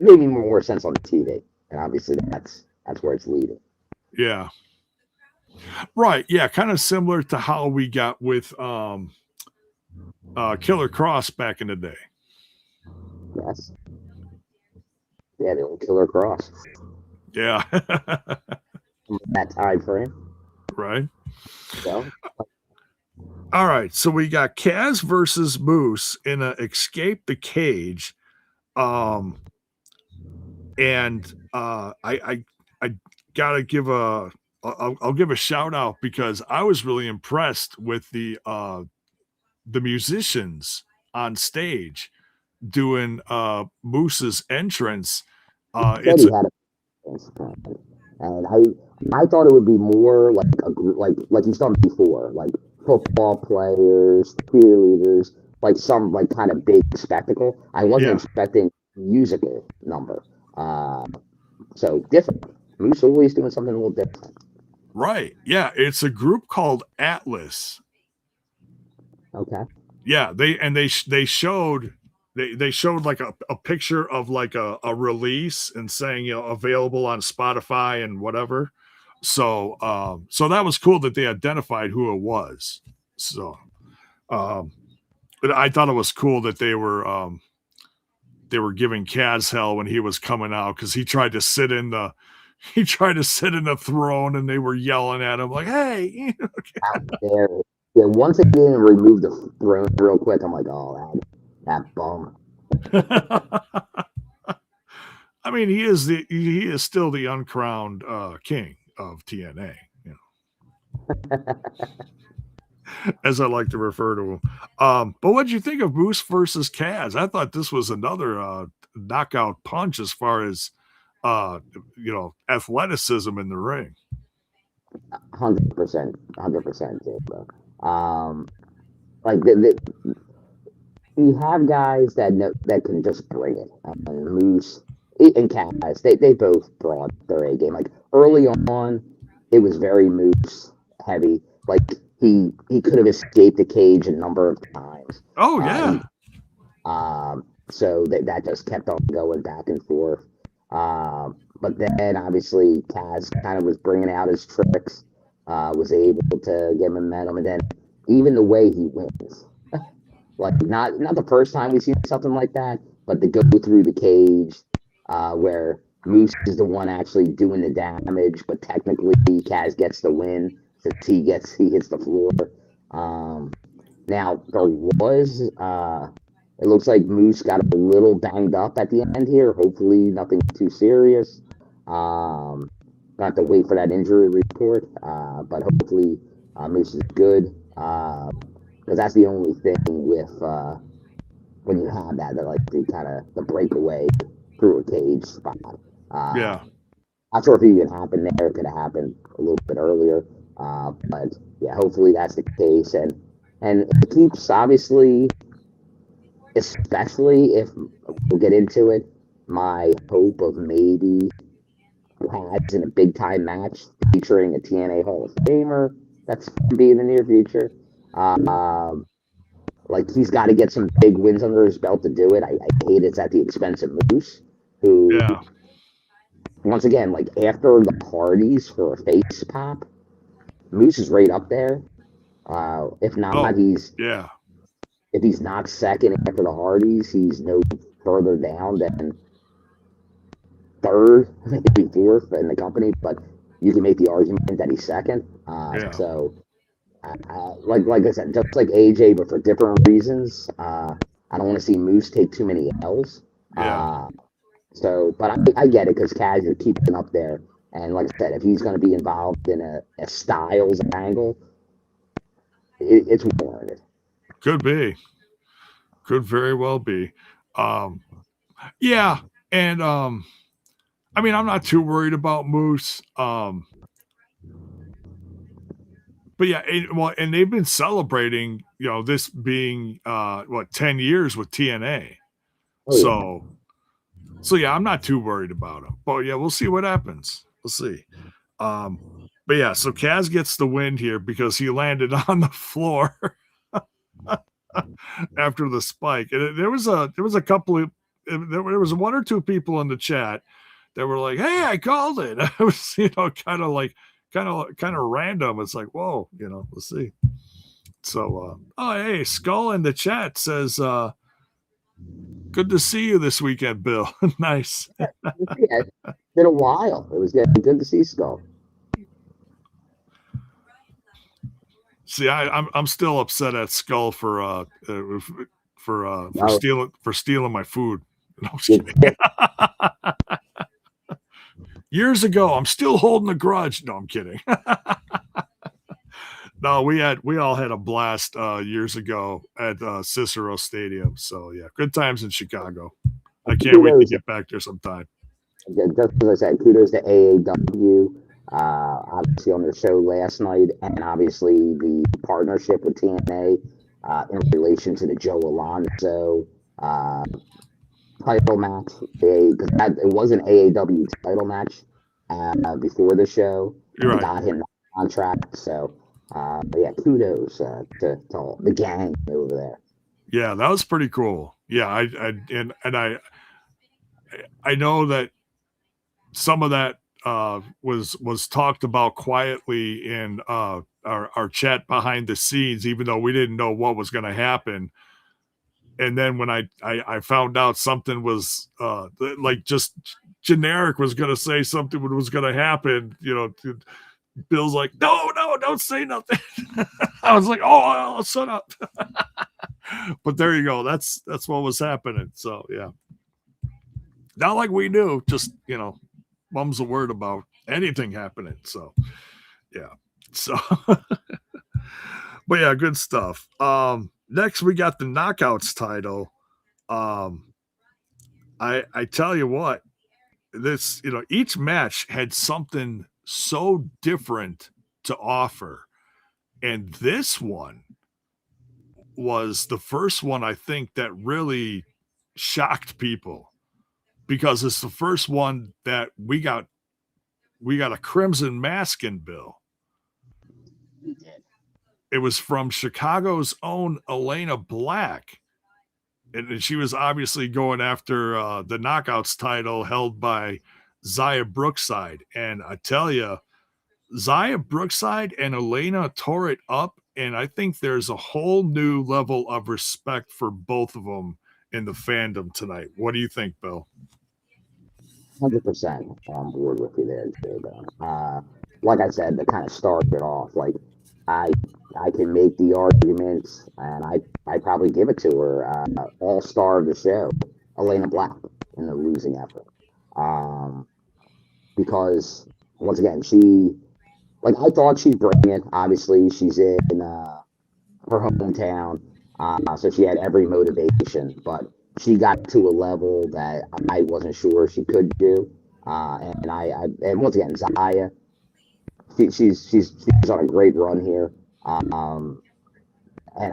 maybe more sense on the TV, and obviously that's where it's leading. Yeah. Right. Yeah. Kind of similar to how we got with Killer Cross back in the day. Yes. Yeah, the old Killer Cross. Yeah. That time frame. Right. So. All right. So we got Kaz versus Moose in a Escape the Cage. I gotta give I'll give a shout out because I was really impressed with the musicians on stage doing Moose's entrance. And I thought it would be more like a group, like you've done before, like football players, cheerleaders, like some like kind of big spectacle. I wasn't expecting musical number. So different. Moose always doing something a little different. Right. Yeah. It's a group called Atlas. Okay. Yeah. They showed like a picture of like a release and saying, available on Spotify and whatever. So that was cool that they identified who it was. So, but I thought it was cool that they were giving Kaz hell when he was coming out, because he tried to sit in the throne and they were yelling at him like, hey, out there. Yeah, once they didn't remove the throne real quick, I'm like, oh, that bum. I mean, he is still the uncrowned king of TNA. as I like to refer to him. But what did you think of Moose versus Kaz? I thought this was another knockout punch as far as athleticism in the ring. 100%, 100%, like you have guys that can just bring it. Moose and Kaz, they both brought their A game. Like early on, it was very Moose heavy. Like he could have escaped the cage a number of times. Oh yeah. So that just kept on going back and forth. But then obviously Kaz kind of was bringing out his tricks, was able to get momentum, and then even the way he wins. Like not the first time we've seen something like that, but to go through the cage, where Moose is the one actually doing the damage, but technically Kaz gets the win since he hits the floor. Now there was it looks like Moose got a little banged up at the end here. Hopefully nothing too serious. Gonna have to wait for that injury report, but hopefully Moose is good. Because that's the only thing with when you have that like the breakaway through a cage spot. Yeah. Not sure if it even happened there. It could have happened a little bit earlier. But yeah, hopefully that's the case. And it keeps, obviously, especially if we'll get into it, my hope of maybe Kaz in a big time match featuring a TNA Hall of Famer that's going to be in the near future. Like he's got to get some big wins under his belt to do it. I hate it's at the expense of Moose, who once again, like after the Hardys for a face pop, Moose is right up there. If not, if he's not second after the Hardys, he's no further down than third, maybe fourth in the company. But you can make the argument that he's second. So. Like I said, just like AJ, but for different reasons. I don't want to see Moose take too many L's. But I get it because Kaz is keeping up there, and like I said, if he's going to be involved in a Styles angle, it's warranted. Could be, could very well be. Yeah, and I mean, I'm not too worried about Moose. But yeah, and they've been celebrating, this being 10 years with TNA. So yeah, I'm not too worried about him. But yeah, we'll see what happens. We'll see. But yeah, so Kaz gets the win here because he landed on the floor after the spike. And there was a couple of there was one or two people in the chat that were like, "Hey, I called it." It was kind of random. It's like, whoa, we'll see. So hey, Skull in the chat says good to see you this weekend, Bill. Nice. Yeah, it's been a while. It was good to see Skull. See, I'm still upset at Skull for stealing my food. No, I'm just kidding. Years ago, I'm still holding a grudge. No, I'm kidding. No, we all had a blast years ago at Cicero Stadium. So yeah, good times in Chicago. I can't wait to get back there sometime. Just as I said, kudos to AAW, obviously on their show last night, and obviously the partnership with TNA in relation to the Joe Alonzo title match. It was an AAW title match before the show. Right. Got him the contract. So, but yeah, kudos to all the gang over there. Yeah, that was pretty cool. Yeah, I know that some of that was talked about quietly in our chat behind the scenes, even though we didn't know what was going to happen. And then when I found out something was like just generic was going to say something was going to happen, Bill's like, no, don't say nothing. I was like, oh, shut up. But there you go. That's what was happening. So yeah, not like we knew. Just mum's a word about anything happening. So yeah. So, but yeah, good stuff. Next we got the Knockouts title. I tell you what, this, each match had something so different to offer. And this one was the first one, I think, that really shocked people because it's the first one that we got a crimson masking bill. It was from Chicago's own Elayna Black. And she was obviously going after the Knockouts title held by Zaya Brookside. And I tell you, Zaya Brookside and Elayna tore it up. And I think there's a whole new level of respect for both of them in the fandom tonight. What do you think, Bill? 100% on board with you there, Jago. Like I said, to kind of start it off, like I I can make the arguments, and I probably give it to her. All star of the show, Elayna Black, in the losing effort, because once again I thought she'd bring it. Obviously, she's in her hometown, so she had every motivation, but she got to a level that I wasn't sure she could do. And once again, Zaya, she's on a great run here, and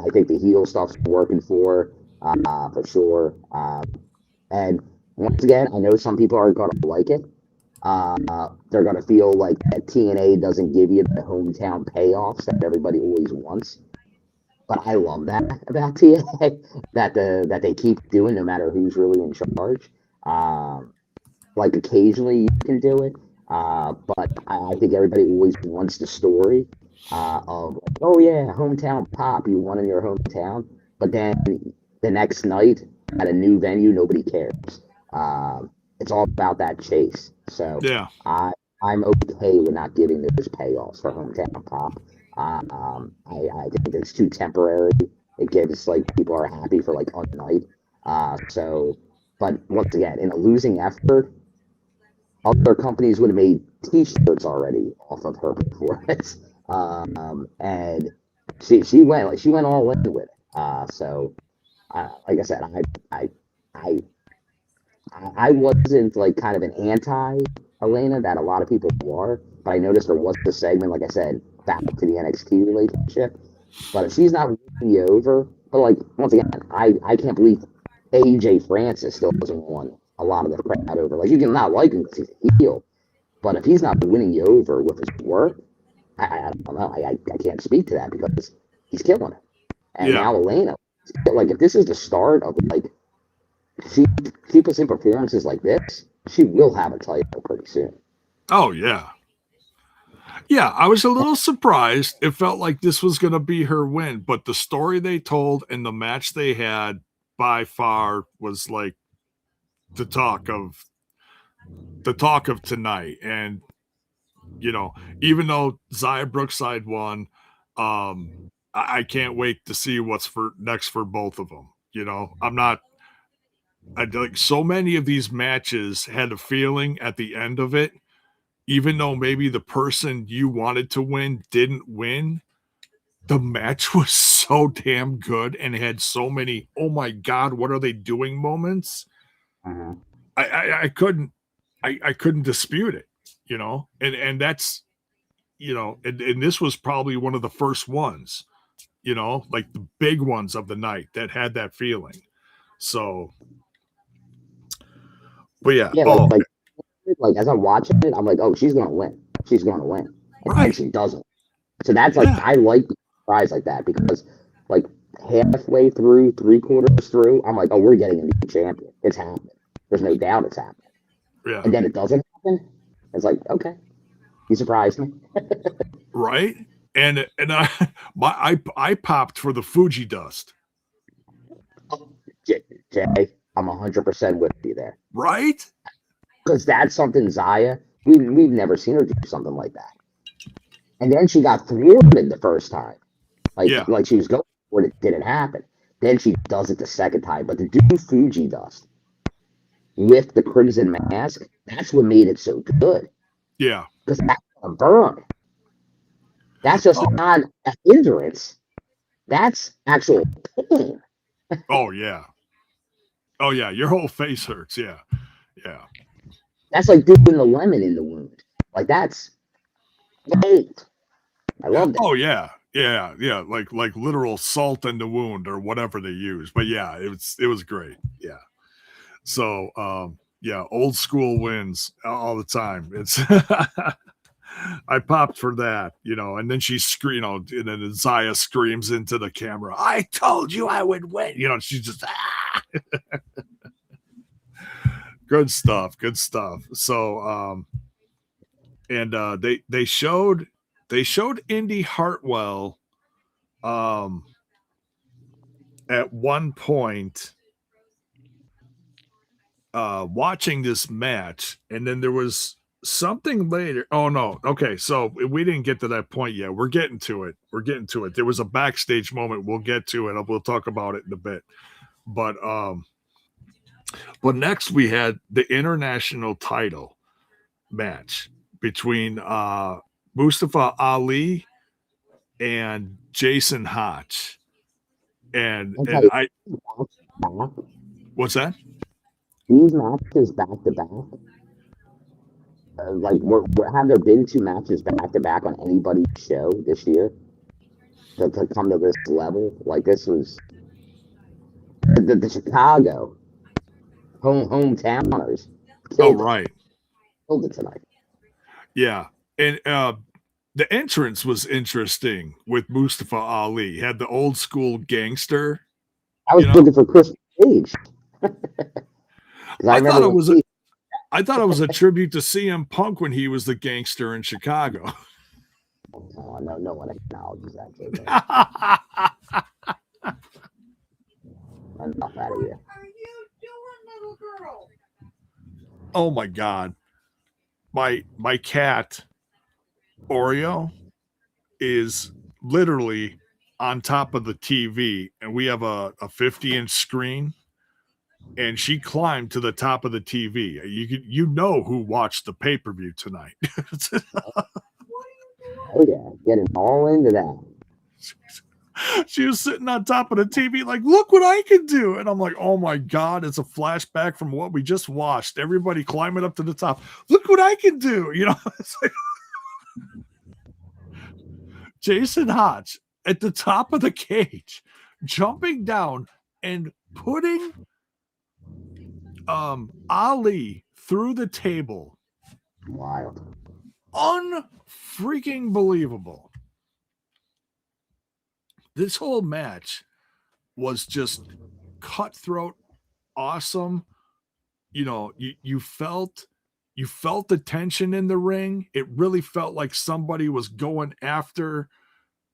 I think the heel stuff's working for sure. And once again, I know some people aren't gonna like it. They're gonna feel like that TNA doesn't give you the hometown payoffs that everybody always wants. But I love that about TNA that they keep doing no matter who's really in charge. Like occasionally you can do it, but I think everybody always wants the story of oh yeah, hometown pop, you won in your hometown, but then the next night at a new venue, nobody cares. It's all about that chase. So Yeah. I'm okay with not giving those payoffs for hometown pop. I think it's too temporary. It gives people are happy for a night. But once again, in a losing effort, other companies would have made T-shirts already off of her performance. And she went all in with it. Like I said, I wasn't kind of an anti Elayna that a lot of people are, but I noticed there was a segment, like I said, back to the NXT relationship. But if she's not winning you over, but once again, I can't believe AJ Francis still doesn't want a lot of the crowd over. You can not like him because he's a heel, but if he's not winning you over with his work, I don't know. I can't speak to that because he's killing it. And Yeah. now Elayna, if this is the start of she puts in performances like this, she will have a title pretty soon. Oh, yeah. Yeah, I was a little surprised. It felt like this was going to be her win, but the story they told and the match they had by far was the talk of tonight. And even though Zaya Brookside won, I can't wait to see what's for next for both of them. I so many of these matches had a feeling at the end of it, even though maybe the person you wanted to win didn't win, the match was so damn good and had so many, oh my God, what are they doing moments. Uh-huh. I couldn't dispute it, and that's, and this was probably one of the first ones, the big ones of the night that had that feeling. So, but yeah. Yeah, as I'm watching it, I'm like, oh, she's gonna win. She's gonna win. And then she doesn't. So that's I like the surprise like that because halfway through, 3/4 through, I'm like, oh, we're getting a new champion. It's happening. There's no doubt it's happening. Yeah. And then it doesn't happen. It's like, okay, you surprised me. Right. And I popped for the Fuji dust. Jay, I'm 100% with you there. Right? Because that's something Zaya, we've never seen her do something like that. And then she got thwarted the first time. She was going for it, it didn't happen. Then she does it the second time. But to do Fuji dust with the crimson mask, that's what made it so good. Yeah. Because that's gonna burn. That's just not a hindrance. That's actual pain. Oh yeah. Oh yeah. Your whole face hurts. Yeah. Yeah. That's like doing the lemon in the wound. Like that's great. I love that. Oh yeah. Yeah. Yeah. Like literal salt in the wound or whatever they use. But yeah, it was great. Yeah. So yeah, old school wins all the time. It's I popped for that, and then and then Zaya screams into the camera, I told you I would win. She's just good stuff. Good stuff. So and they showed Indy Hartwell at one point watching this match, and then there was something later. Oh no, okay, so we didn't get to that point yet. We're getting to it. There was a backstage moment. We'll get to it. We'll talk about it in a bit. But next we had the international title match between Mustafa Ali and Jason Hotch. And I what's that? These matches back to back. Like, have there been 2 matches back to back on anybody's show this year to come to this level? Like, this was the Chicago hometowners. Killed it tonight. Yeah, and the entrance was interesting with Mustafa Ali. Had the old school gangster. I was looking for Chris Page. I thought it was a tribute to CM Punk when he was the gangster in Chicago. Oh, no one acknowledges that. Enough out of here. What are you doing, little girl? Oh my God. My cat, Oreo, is literally on top of the TV, and we have a 50-inch screen, and she climbed to the top of the TV. You know who watched the pay-per-view tonight. Oh yeah, getting all into that. She was sitting on top of the TV like, look what I can do. And I'm like, oh my God, it's a flashback from what we just watched. Everybody climbing up to the top. Look what I can do. It's like Jason Hotch at the top of the cage, jumping down and putting Ali through the table. Wild. Unfreaking believable. This whole match was just cutthroat, awesome. You felt the tension in the ring. It really felt like somebody was going after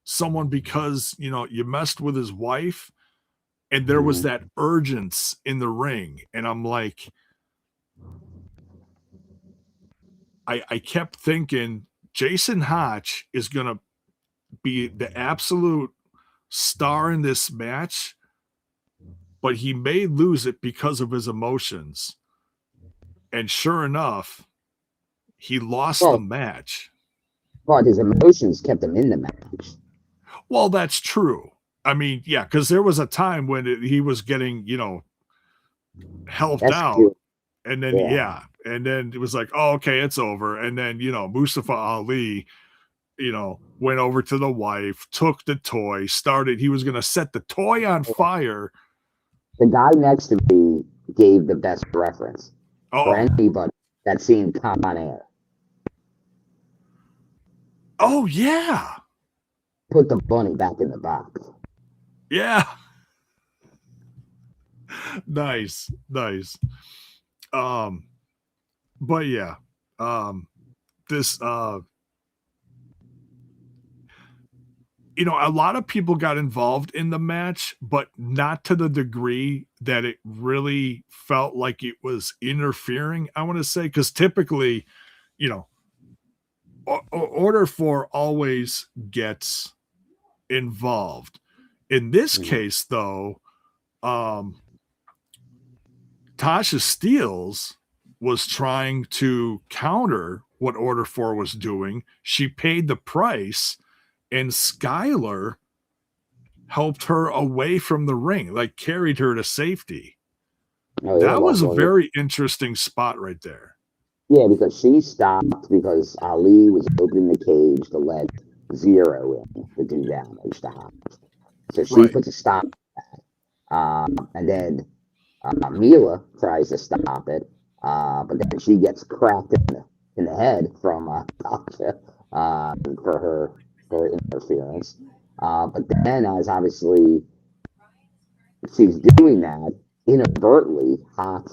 someone because, you messed with his wife, and there was that urgency in the ring. And I'm like, I kept thinking Jason Hotch is going to be the absolute star in this match, but he may lose it because of his emotions. And sure enough, he lost the match. But his emotions kept him in the match. Well, that's true. I mean, yeah, because there was a time when he was getting, helped out. True. And then, and then it was like, oh, okay, it's over. And then, Mustafa Ali, went over to the wife, took the toy, he was going to set the toy on fire. The guy next to me gave the best reference for anybody that's seen Come on Air. Oh, yeah. Put the bunny back in the box. Yeah. Nice. But yeah, this, a lot of people got involved in the match, but not to the degree that it really felt like it was interfering, I want to say, because typically, Order 4 always gets involved. In this case, though, Tasha Steelz was trying to counter what Order 4 was doing. She paid the price, and Skylar helped her away from the ring, like carried her to safety. Oh, yeah, That was a well, very interesting spot right there. yeah, because she stopped because Ali was opening the cage to let Zero in to do damage to Hotch. So she Right. puts a stop. And then Mila tries to stop it, but then she gets cracked in the head from Tasha for her interference. But then, as obviously she's doing that, inadvertently, Hot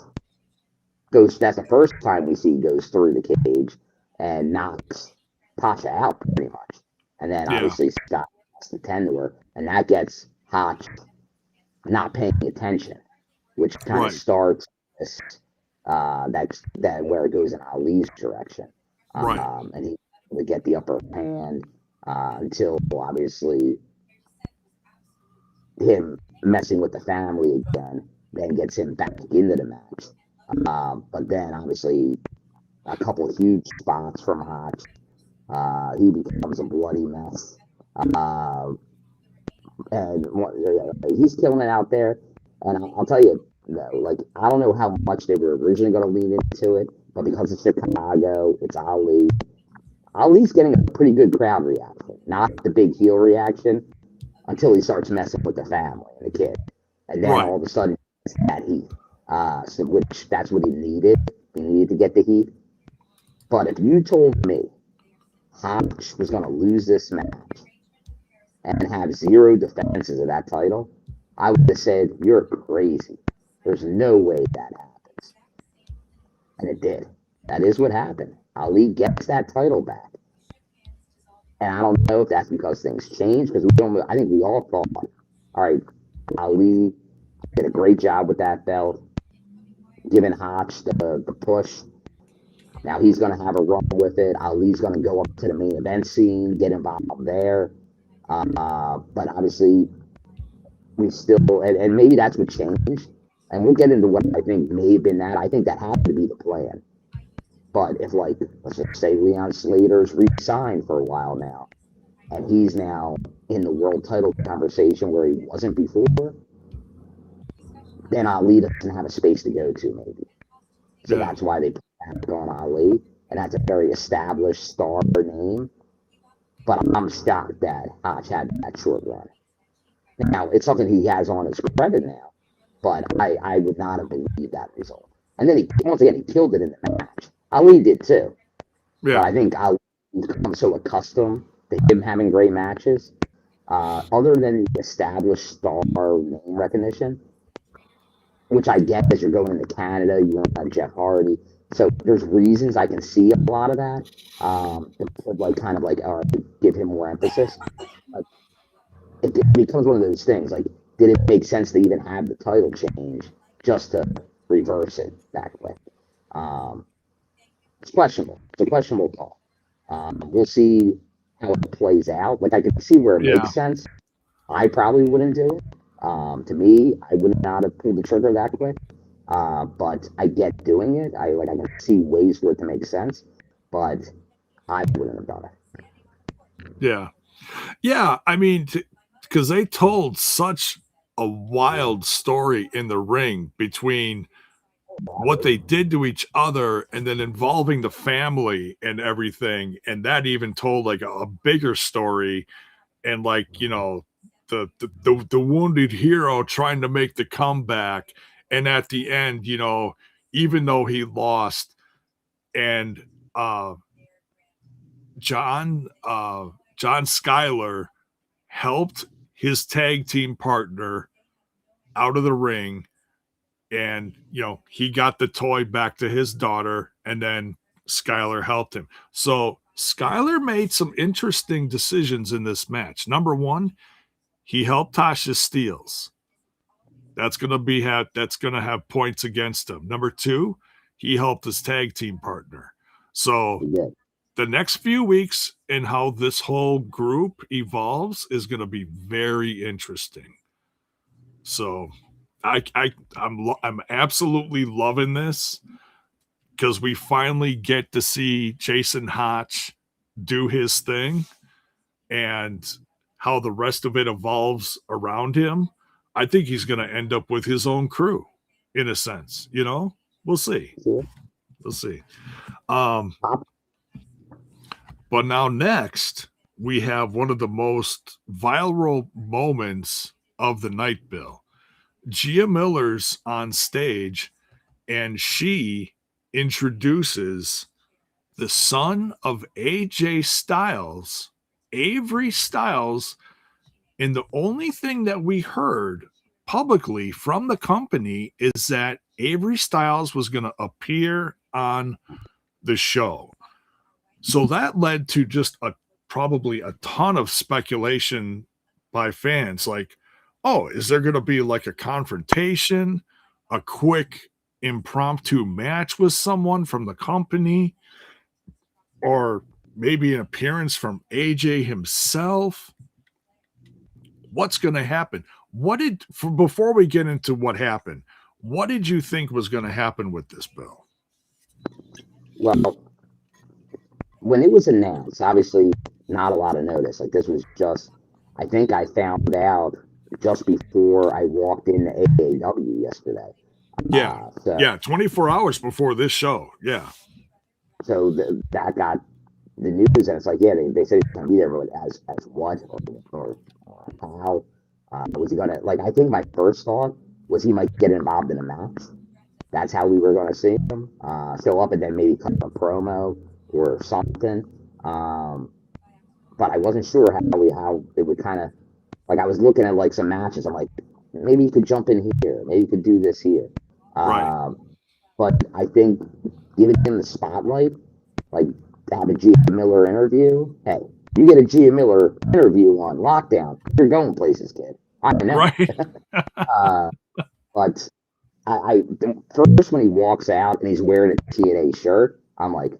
goes. That's the first time we see goes through the cage and knocks Tasha out pretty much. And then Yeah. obviously Scott has to tend to her, and that gets Hotch not paying attention, which kind of Right. starts this, that where it goes in Ali's direction, Right. and he would get the upper hand until obviously him messing with the family again, then gets him back into the match. But then obviously a couple of huge spots from Hotch. He becomes a bloody mess. And he's killing it out there. And I'll tell you, though, like, I don't know how much they were originally going to lean into it, but because it's Chicago, it's Ali. Ali's getting a pretty good crowd reaction, not the big heel reaction until he starts messing with the family and the kid. And then Right. all of a sudden, it's that heat. Which that's what he needed. He needed to get the heat. But if you told me Hotch was going to lose this match and have zero defenses of that title, I would have said, you're crazy. There's no way that happens. And it did. That is what happened. Ali gets that title back. And I don't know if that's because things changed, because I think we all thought, all right, Ali did a great job with that belt, giving Hotch the push. Now he's going to have a run with it. Ali's going to go up to the main event scene, get involved there. But obviously, we still, and maybe that's what changed. And we'll get into what I think may have been that. I think that had to be the plan. But if, like, let's just say Leon Slater's re-signed for a while now, and he's now in the world title conversation where he wasn't before, then Ali doesn't have a space to go to, maybe. So Yeah. that's why they put that on Ali, and that's a very established star name. But I'm shocked that Hotch had that short run. Now, it's something he has on his credit now, but I would not have believed that result. And then once again, he killed it in the match. Ali did too. But Yeah. I think Ali become so accustomed to him having great matches, other than the established star name recognition, which I get as you're going into Canada, you want to have Jeff Hardy. So there's reasons I can see a lot of that. Like kind of like, all right, give him more emphasis. But it becomes one of those things. Like, did it make sense to even have the title change just to reverse it that way? It's questionable. It's a questionable call. We'll see how it plays out. Like, I can see where it Yeah. makes sense. I probably wouldn't do it. To me, I would not have pulled the trigger that quick. But I get doing it. I can see ways for it to make sense, but I wouldn't have done it. Yeah. Yeah. I mean, because they told such a wild story in the ring between what they did to each other and then involving the family and everything. And that even told like a bigger story. And like, the wounded hero trying to make the comeback. And at the end, even though he lost, and John Schuyler helped his tag team partner out of the ring, and he got the toy back to his daughter, and then Schuyler helped him. So Schuyler made some interesting decisions in this match. Number one, he helped Tasha Steelz. That's gonna have points against him. Number two, he helped his tag team partner. So the next few weeks and how this whole group evolves is going to be very interesting. So I'm absolutely loving this because we finally get to see Jason Hotch do his thing. and how the rest of it evolves around him, I think he's going to end up with his own crew in a sense, you know? We'll see. Sure. We'll see. But now next, we have one of the most viral moments of the night, Bill. Gia Miller's on stage, and she introduces the son of AJ Styles, Avery Styles, and the only thing that we heard publicly from the company is that Avery Styles was going to appear on the show. So that led to just probably a ton of speculation by fans like, oh, is there going to be like a confrontation, a quick impromptu match with someone from the company, or maybe an appearance from AJ himself? What's going to happen? Before we get into what happened, what did you think was going to happen with this, Bill? Well, when it was announced, obviously not a lot of notice. Like, this was just, I think I found out just before I walked into AAW yesterday. Yeah. 24 hours before this show. Yeah. So that got the news, and it's like, yeah, they said he's going to be there, but as what or how was he going to, like, I think my first thought was he might get involved in a match. That's how we were going to see him show up and then maybe cut a promo or something. But I wasn't sure how it would kind of, like, I was looking at like some matches. I'm like, maybe he could jump in here. Maybe he could do this here. Right. But I think giving him the spotlight, like, to have a Gia Miller interview. Hey, you get a Gia Miller interview on Lockdown, you're going places, kid. I know. Right. But I first, when he walks out and he's wearing a TNA shirt, I'm like,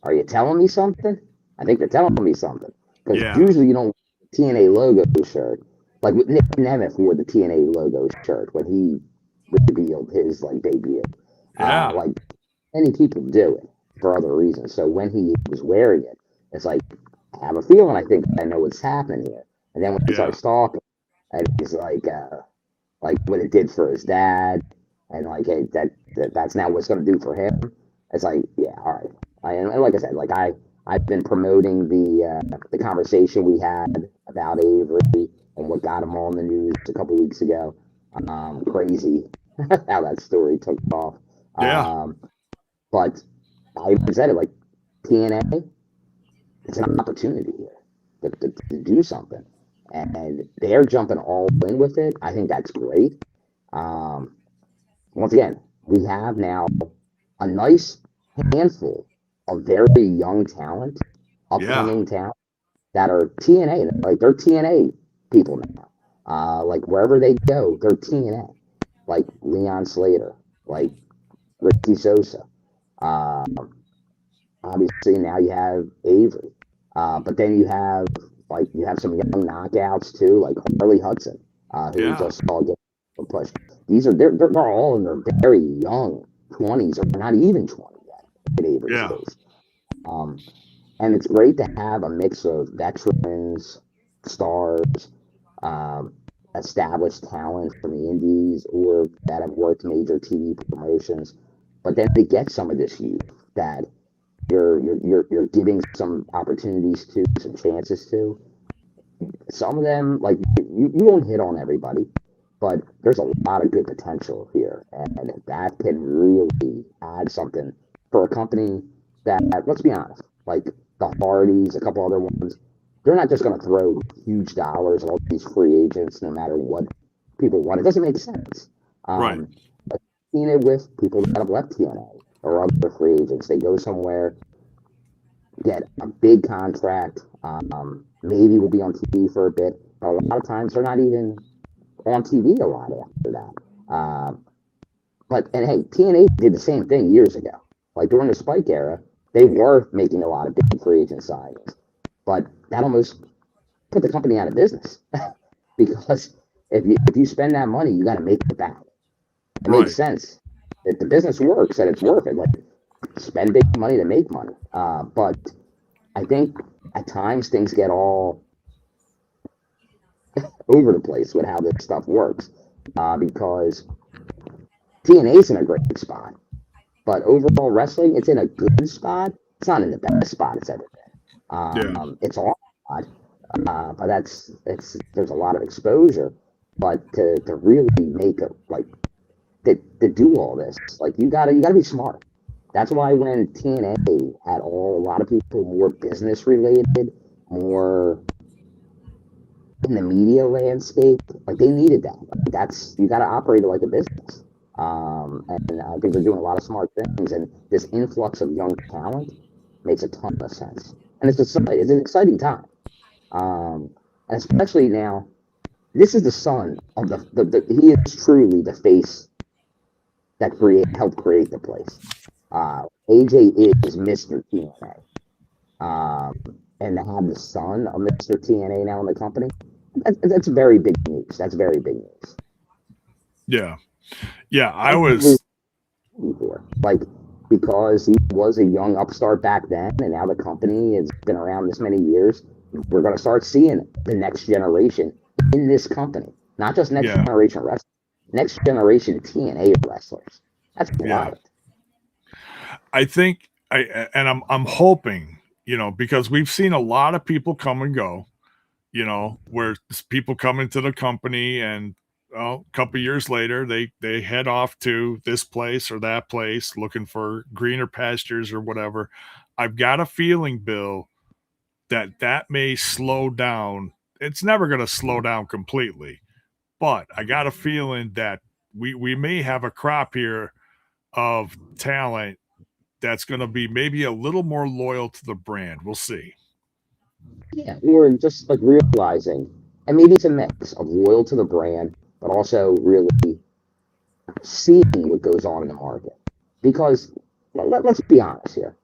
are you telling me something? I think they're telling me something. Because usually you don't TNA logo shirt. Like with Nick Nemeth wore the TNA logo shirt when he revealed his like debut. Yeah. Like many people do it for other reasons. So when he was wearing it, it's like, I have a feeling I think I know what's happening here. And then when he starts talking, and he's like what it did for his dad, and like, hey, that's now what's going to do for him. It's like, yeah, all right. And like I said, like I've been promoting the conversation we had about Avery and what got him on the news a couple weeks ago. Crazy how that story took off. Yeah. But I said it, like, TNA, it's an opportunity here to do something. And they're jumping all in with it. I think that's great. Once again, we have now a nice handful of very young talent, upcoming talent, that are TNA. Like, they're TNA people now. Like, wherever they go, they're TNA. Like Leon Slater, like Ricky Sosa. Obviously, now you have Avery. But then you have some young knockouts too, like Harley Hudson, who we just saw get a push. They're all in their very young 20s, or not even 20 yet at Avery's case. And it's great to have a mix of veterans, stars, established talent from the indies or that have worked major TV promotions, but then to get some of this youth that you're giving some opportunities to, some chances to. Some of them, like, you won't hit on everybody, but there's a lot of good potential here, and that can really add something for a company that, let's be honest, like the Hardys, a couple other ones, they're not just going to throw huge dollars at all these free agents no matter what people want. It doesn't make sense. Right. I've seen it with people that have left TNA or other free agents. They go somewhere, get a big contract, maybe will be on TV for a bit, but a lot of times they're not even on TV a lot after that. And hey, TNA did the same thing years ago. Like during the Spike era, they were making a lot of big free agent signings, but that almost put the company out of business because if you spend that money, you got to make it back. It makes sense. If the business works and it's worth it, like, spend big money to make money. But I think at times things get all over the place with how this stuff works, because TNA's in a great spot, but overall wrestling, it's in a good spot. It's not in the best spot it's ever been. Yeah. It's all spot, but there's a lot of exposure. But to really make a like to do all this, like you gotta be smart. That's why when TNA had a lot of people more business related, more in the media landscape, like they needed that. Like that's you got to operate it like a business. And I think they're doing a lot of smart things. And this influx of young talent makes a ton of sense. And it's an exciting time, and especially now. This is the son of he is truly the face that helped create the place. AJ is Mr. TNA. And to have the son of Mr. TNA now in the company, that's very big news. That's very big news. Yeah. Yeah. I was before, like, because he was a young upstart back then, and now the company has been around this many years. We're going to start seeing the next generation in this company, not just next generation wrestlers, next generation TNA wrestlers. That's wild. I think I'm hoping, because we've seen a lot of people come and go, where people come into the company and a couple years later they head off to this place or that place looking for greener pastures or whatever. I've got a feeling, Bill, that may slow down. It's never going to slow down completely, but I got a feeling that we may have a crop here of talent that's going to be maybe a little more loyal to the brand. We'll see. Yeah, or just like realizing, and maybe it's a mix of loyal to the brand, but also really seeing what goes on in the market. Because let's be honest here,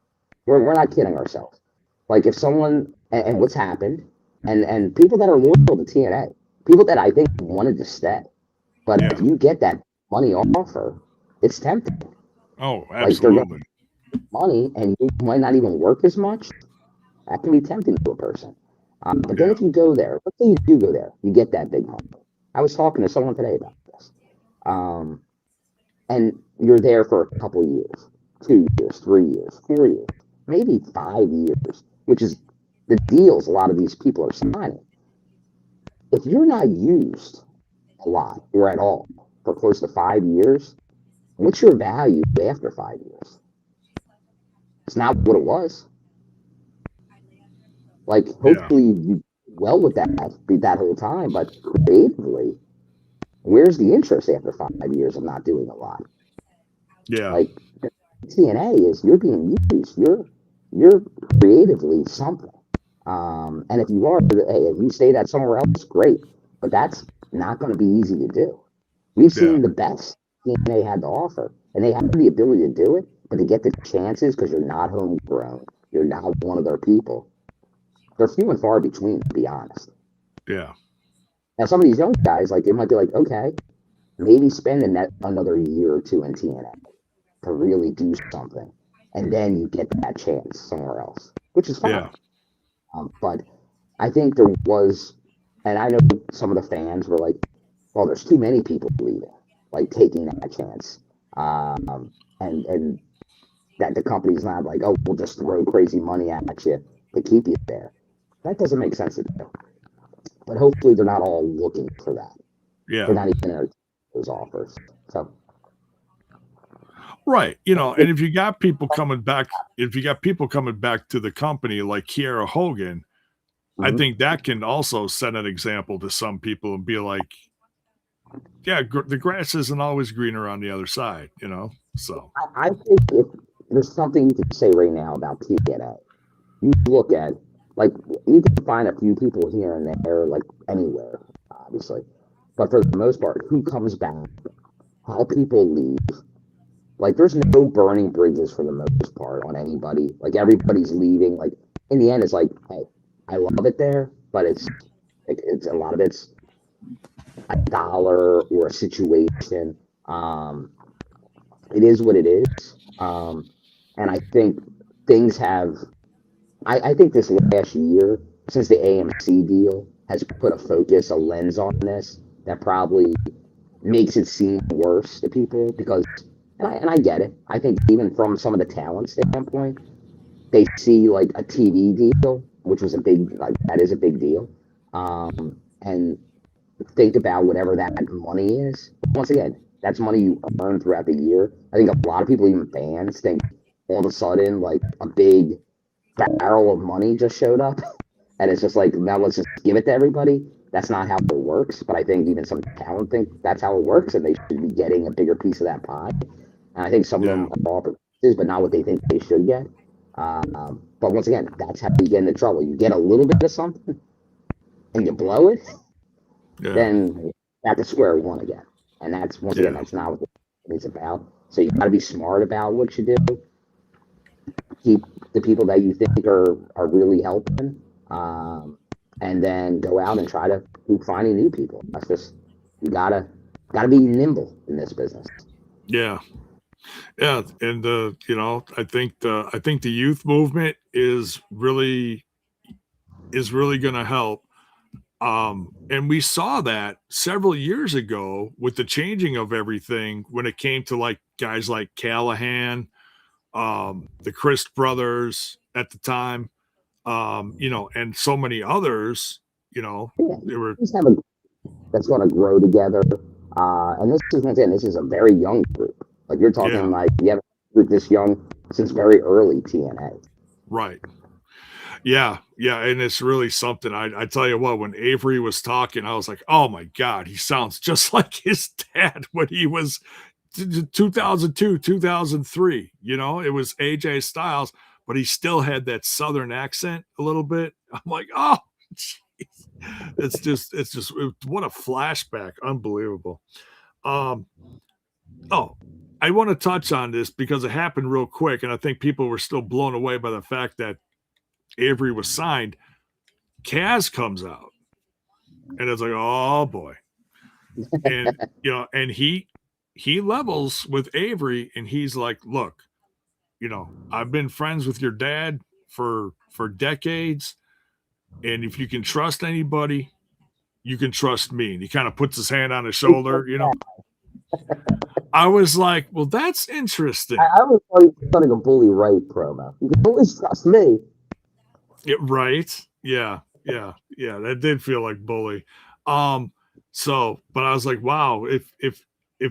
we're not kidding ourselves. Like if someone and what's happened, and people that are loyal to TNA, people that I think wanted to stay, but if you get that money offer, it's tempting. Oh, absolutely. Like they're going to money, and you might not even work as much. That can be tempting to a person. But then if you go there, let's say you do go there, you get that big money. I was talking to someone today about this. And you're there for a couple of years, 2 years, 3 years, 4 years, maybe 5 years, which is the deals a lot of these people are signing. If you're not used a lot or at all for close to 5 years, what's your value after 5 years? It's not what it was. Like, hopefully you do well with that whole time, but creatively, where's the interest after 5 years of not doing a lot? Yeah. Like, TNA is you're being used. You're creatively something. And if you are, hey, if you stay that somewhere else, great. But that's not going to be easy to do. We've seen the best TNA had to offer, and they have the ability to do it, but to get the chances because you're not homegrown, you're not one of their people. They're few and far between, to be honest. Yeah. Now, some of these young guys, like, it might be like, okay, maybe spend another year or two in TNA to really do something, and then you get that chance somewhere else, which is fine. Yeah. But I think there was, and I know some of the fans were like, well, there's too many people leaving, like taking that chance. And that the company's not like, oh, we'll just throw crazy money at you to keep you there. That doesn't make sense to do. But hopefully they're not all looking for that. Yeah. They're not even in those offers. So. Right. And if you got people coming back to the company like Kiera Hogan, I think that can also set an example to some people and be like, yeah, the grass isn't always greener on the other side, So I think if there's something you can say right now about TNA, you look at, like, you can find a few people here and there, like anywhere, obviously. But for the most part, who comes back, how people leave, like, there's no burning bridges for the most part on anybody. Like, everybody's leaving. Like, in the end, it's like, hey, I love it there, but it's a lot of it's a dollar or a situation. It is what it is. And I think things have. I think this last year, since the AMC deal has put a lens on this that probably makes it seem worse to people because, and I get it. I think even from some of the talent standpoint, they see like a TV deal, which was that is a big deal, and think about whatever that money is. Once again, that's money you earn throughout the year. I think a lot of people, even fans, think all of a sudden like a big barrel of money just showed up, and it's just like now let's just give it to everybody. That's not how it works. But I think even some talent think that's how it works, and they should be getting a bigger piece of that pie. And I think some of them are offered pieces, but not what they think they should get. But once again, that's how you get into trouble. You get a little bit of something, and you blow it, then back to square one again. And that's once again, that's not what it's about. So you got to be smart about what you do. Keep the people that you think are really helping, and then go out and try to keep finding new people. That's just you gotta be nimble in this business. Yeah, and I think the youth movement is really going to help. And we saw that several years ago with the changing of everything when it came to like guys like Callahan, the Christ brothers at the time, and so many others, they were that's going to grow together. And this is a very young group. Like you're talking like you have a group this young since very early TNA. Right. Yeah, and it's really something. I tell you what, when Avery was talking, I was like, oh my God, he sounds just like his dad when he was 2002, 2003. It was AJ Styles, but he still had that Southern accent a little bit. I'm like, oh, geez. It's just what a flashback. Unbelievable. I want to touch on this because it happened real quick, and I think people were still blown away by the fact that Avery was signed. Kaz comes out, and it's like, oh boy, and and he levels with Avery, and he's like, look, I've been friends with your dad for decades, and if you can trust anybody, you can trust me. And he kind of puts his hand on his shoulder, I was like, well, that's interesting. I was starting a bully right promo. You can always trust me. Right. Yeah. That did feel like bully. But I was like, wow, if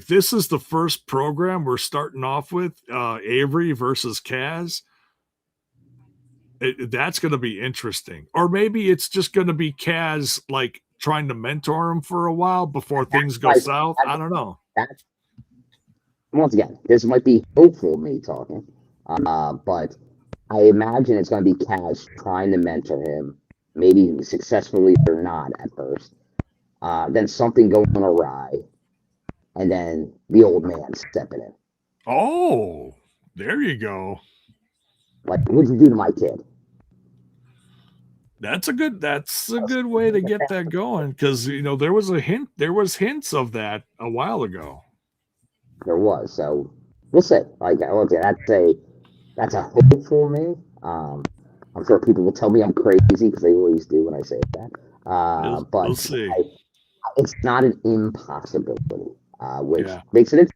this is the first program we're starting off with, Avery versus Kaz, that's going to be interesting. Or maybe it's just going to be Kaz like trying to mentor him for a while before things go south. I don't know. Once again, this might be hopeful me talking, but I imagine it's going to be Kaz trying to mentor him, maybe successfully or not at first. Then something going awry, and then the old man stepping in. Oh, there you go. Like, what'd you do to my kid? That's a good way to get that going, because there was hints of that a while ago. There was, so we'll see. Like, that's a hopeful me. I'm sure people will tell me I'm crazy because they always do when I say that. But we'll see. It's not an impossibility, which makes it.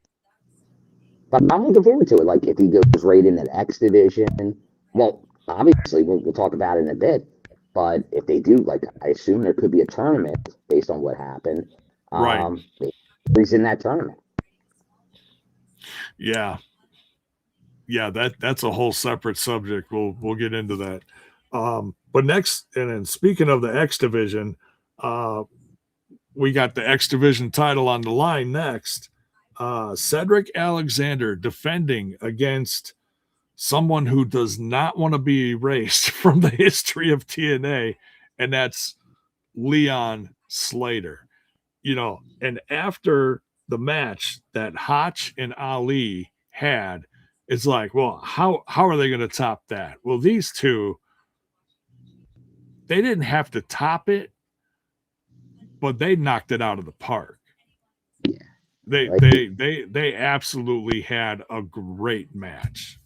But I'm looking forward to it. Like if he goes right in an X division, well, obviously we'll talk about it in a bit. But if they do, like I assume there could be a tournament based on what happened. Right. He's in that tournament. Yeah, that's a whole separate subject. We'll get into that. But next, and then speaking of the X division, we got the X division title on the line next. Cedric Alexander defending against someone who does not want to be erased from the history of TNA, and that's Leon Slater. And after the match that Hotch and Allie had, it's like, well, how are they going to top that? Well, these two, they didn't have to top it, but they knocked it out of the park. Yeah. They absolutely had a great match.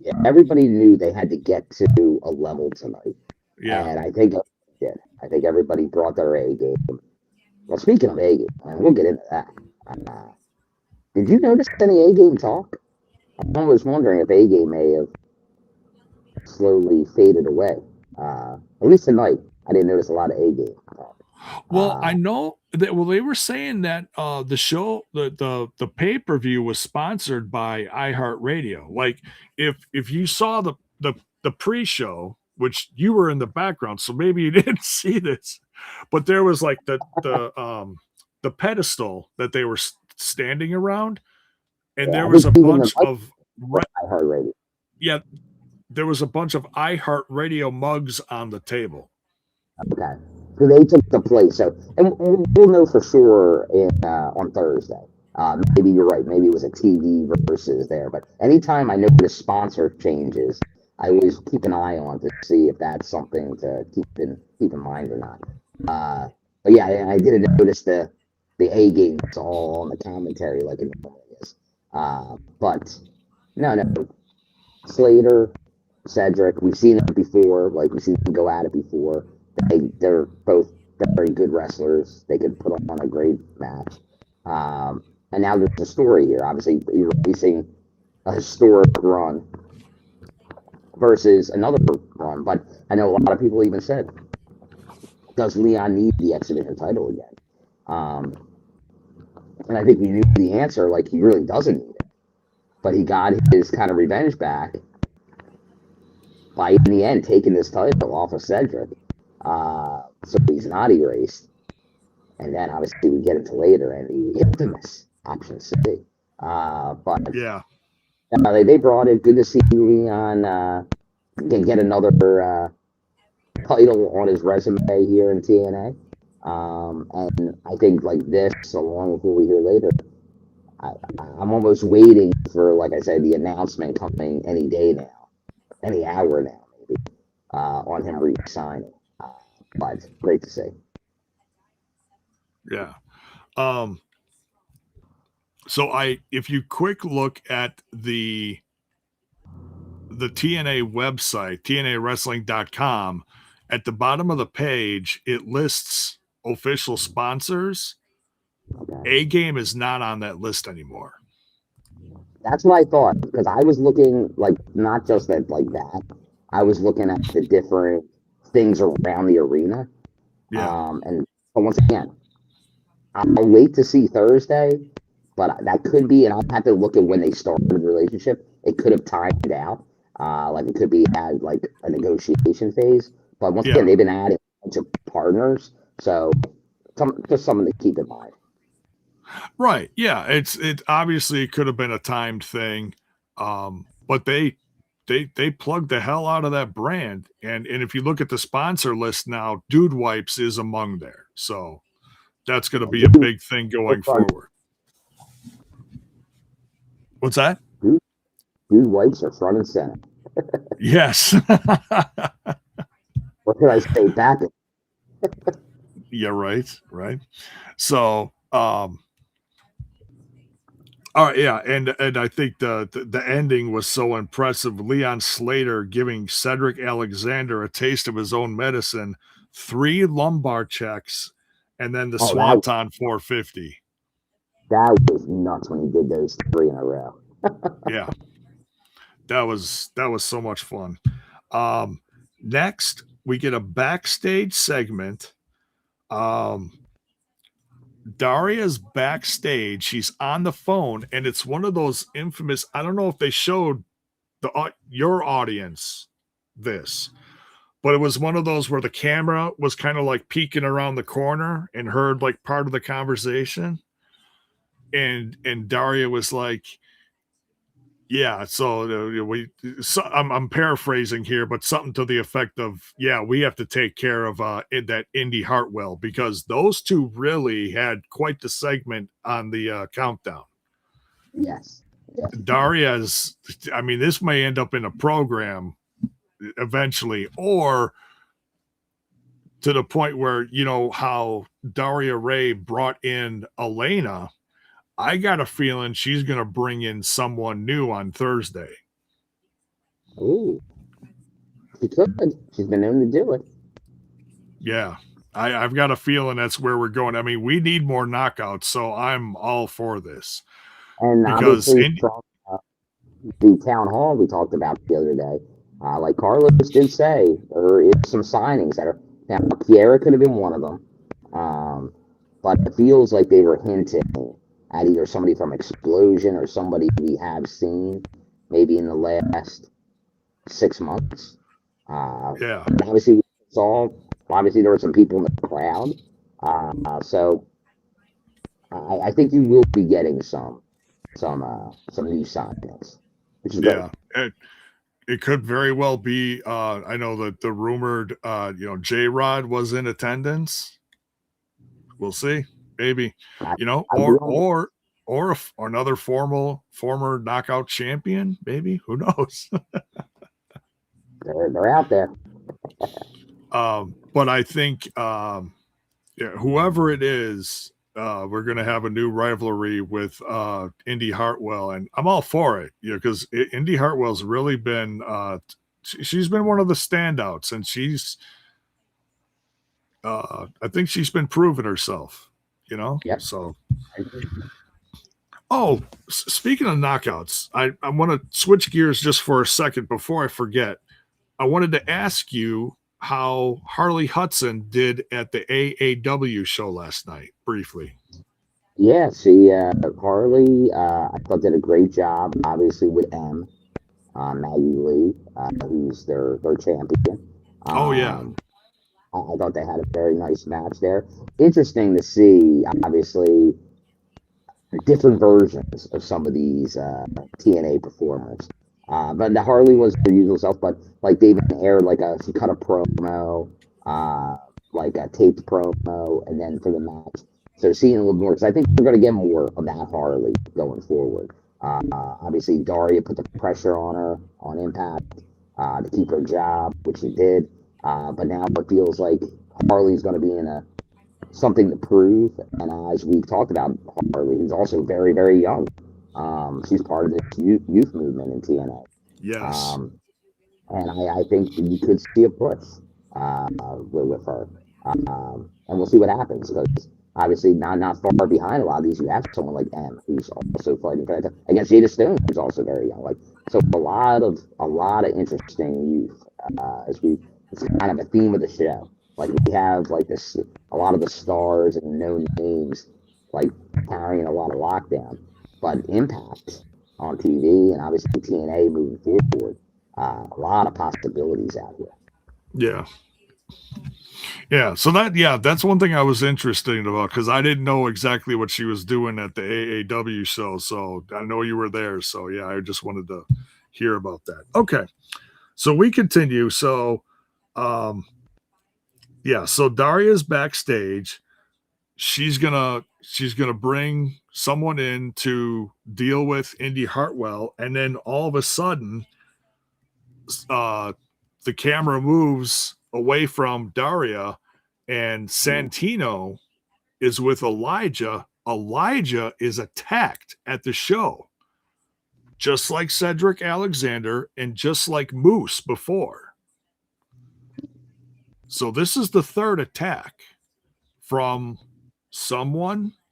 Yeah, everybody knew they had to get to a level tonight. Yeah. And I think did. I think everybody brought their A game. Well, speaking of A game, we'll get into that. Uh, did you notice any A game talk? I was wondering if A game may have slowly faded away. At least tonight, I didn't notice a lot of A game talk. Well, I know that. Well, they were saying that the show, the pay per view was sponsored by iHeartRadio. Like, if you saw the pre show, which you were in the background, so maybe you didn't see this, but there was like the pedestal that they were standing around, and Yeah, there I was a think even the bunch of iHeartRadio. yeah, there was a bunch of iHeartRadio mugs on the table. Okay. So they took the place. So, and we'll know for sure on Thursday. Maybe you're right. Maybe it was a TV versus there. But anytime I notice sponsor changes, I always keep an eye on to see if that's something to keep in mind or not. But yeah, I didn't notice the A games all on the commentary like it normally is. But no, Slater, Cedric, we've seen it before. Like we've seen them go at it before. They're both very good wrestlers. They could put on a great match. And now there's a story here. Obviously, you're facing a historic run versus another run. But I know a lot of people even said, does Leon need the X Division title again? And I think we knew the answer. Like, he really doesn't need it. But he got his kind of revenge back by, in the end, taking this title off of Cedric. So he's not erased. And then obviously we get into later and the infamous option C. But Yeah, they brought it. Good to see Leon get another title on his resume here in TNA. And I think like this, along with what we hear later, I'm almost waiting for, like I said, the announcement coming any day now, any hour now, maybe, on him re-signing. But great to see. yeah. So if you quick look at the TNA website, TNAWrestling.com, at the bottom of the page, it lists official sponsors. Okay. A Game is not on that list anymore. That's what I thought, because I was looking like not just at like that. I was looking at the different things around the arena. Yeah. But once again, I'll wait to see Thursday, but that could be, and I'll have to look at when they started the relationship. It could have timed out. Like it could be at like a negotiation phase. But once again, they've been adding a bunch of partners. So just something to keep in mind. Right. Yeah. It obviously could have been a timed thing. But they plugged the hell out of that brand. And if you look at the sponsor list now, Dude Wipes is among there. So that's going to be a big thing going forward. What's that? Dude Wipes are front and center. Yes. What can I say? Back it. Yeah, right. So, all right, yeah, and I think the ending was so impressive. Leon Slater giving Cedric Alexander a taste of his own medicine, 3 lumbar checks, and then the Swanton 450. That was nuts when he did those 3 in a row. Yeah, that was so much fun. Next, we get a backstage segment. Daria's backstage. She's on the phone, and it's one of those infamous. I don't know if they showed your audience this, but it was one of those where the camera was kind of like peeking around the corner and heard like part of the conversation, and Daria was like, "Yeah." So I'm paraphrasing here, but something to the effect of, "Yeah, we have to take care of that Indy Hartwell because those two really had quite the segment on the countdown." Yes. Daria's, I mean, this may end up in a program eventually, or to the point where, you know, how Daria Ray brought in Elayna. I got a feeling she's going to bring in someone new on Thursday. Ooh. She could. She's been known to do it. Yeah. I've got a feeling that's where we're going. I mean, we need more knockouts, so I'm all for this. And Because obviously, from the town hall we talked about the other day, like Carlos did say, there is some signings that are now. Kiera could have been one of them, but it feels like they were hinting at either somebody from Explosion or somebody we have seen maybe in the last 6 months. yeah. Obviously, we saw obviously there were some people in the crowd, so I think you will be getting some new signings, which is great. Yeah. It could very well be I know that the rumored J-Rod was in attendance. We'll see. Maybe. I, I'll be Or honest, or another former knockout champion, maybe. Who knows? they're out there. But I think yeah, whoever it is, we're going to have a new rivalry with Indy Hartwell, and I'm all for it. Because Indy Hartwell's really been she's been one of the standouts, and I think she's been proving herself. Yep. So. Oh, speaking of knockouts, I want to switch gears just for a second before I forget. I wanted to ask you how Harley Hudson did at the AAW show last night, briefly. Yeah, she Harley, I thought did a great job, obviously with Maggie Lee, who's their champion. Oh, yeah. I thought they had a very nice match there. Interesting to see, obviously, different versions of some of these TNA performers. But the Harley was her usual self, but like they even aired she cut a promo, like a taped promo, and then for the match. So seeing a little more, because I think we're going to get more of that Harley going forward. Obviously, Daria put the pressure on her on Impact to keep her job, which she did. But now it feels like Harley's going to be in something to prove. And as we've talked about, Harley, who's also very, very young. She's part of this youth movement in TNA. Yes. And I think that you could see a push with her. And we'll see what happens because obviously not far behind a lot of these. You have someone like M who's also fighting against Jada Stone, who's also very young. So a lot of interesting youth it's kind of a theme of the show. Like we have a lot of the stars and known names like carrying a lot of lockdown, but Impact on TV and obviously TNA moving forward, a lot of possibilities out here. Yeah. Yeah. So that's one thing I was interested about because I didn't know exactly what she was doing at the AAW show. So I know you were there. So yeah, I just wanted to hear about that. Okay. So we continue. So so Daria's backstage. She's gonna bring someone in to deal with Indy Hartwell, and then all of a sudden, the camera moves away from Daria, and Santino is with Elijah. Elijah is attacked at the show, just like Cedric Alexander and just like Moose before. So this is the third attack from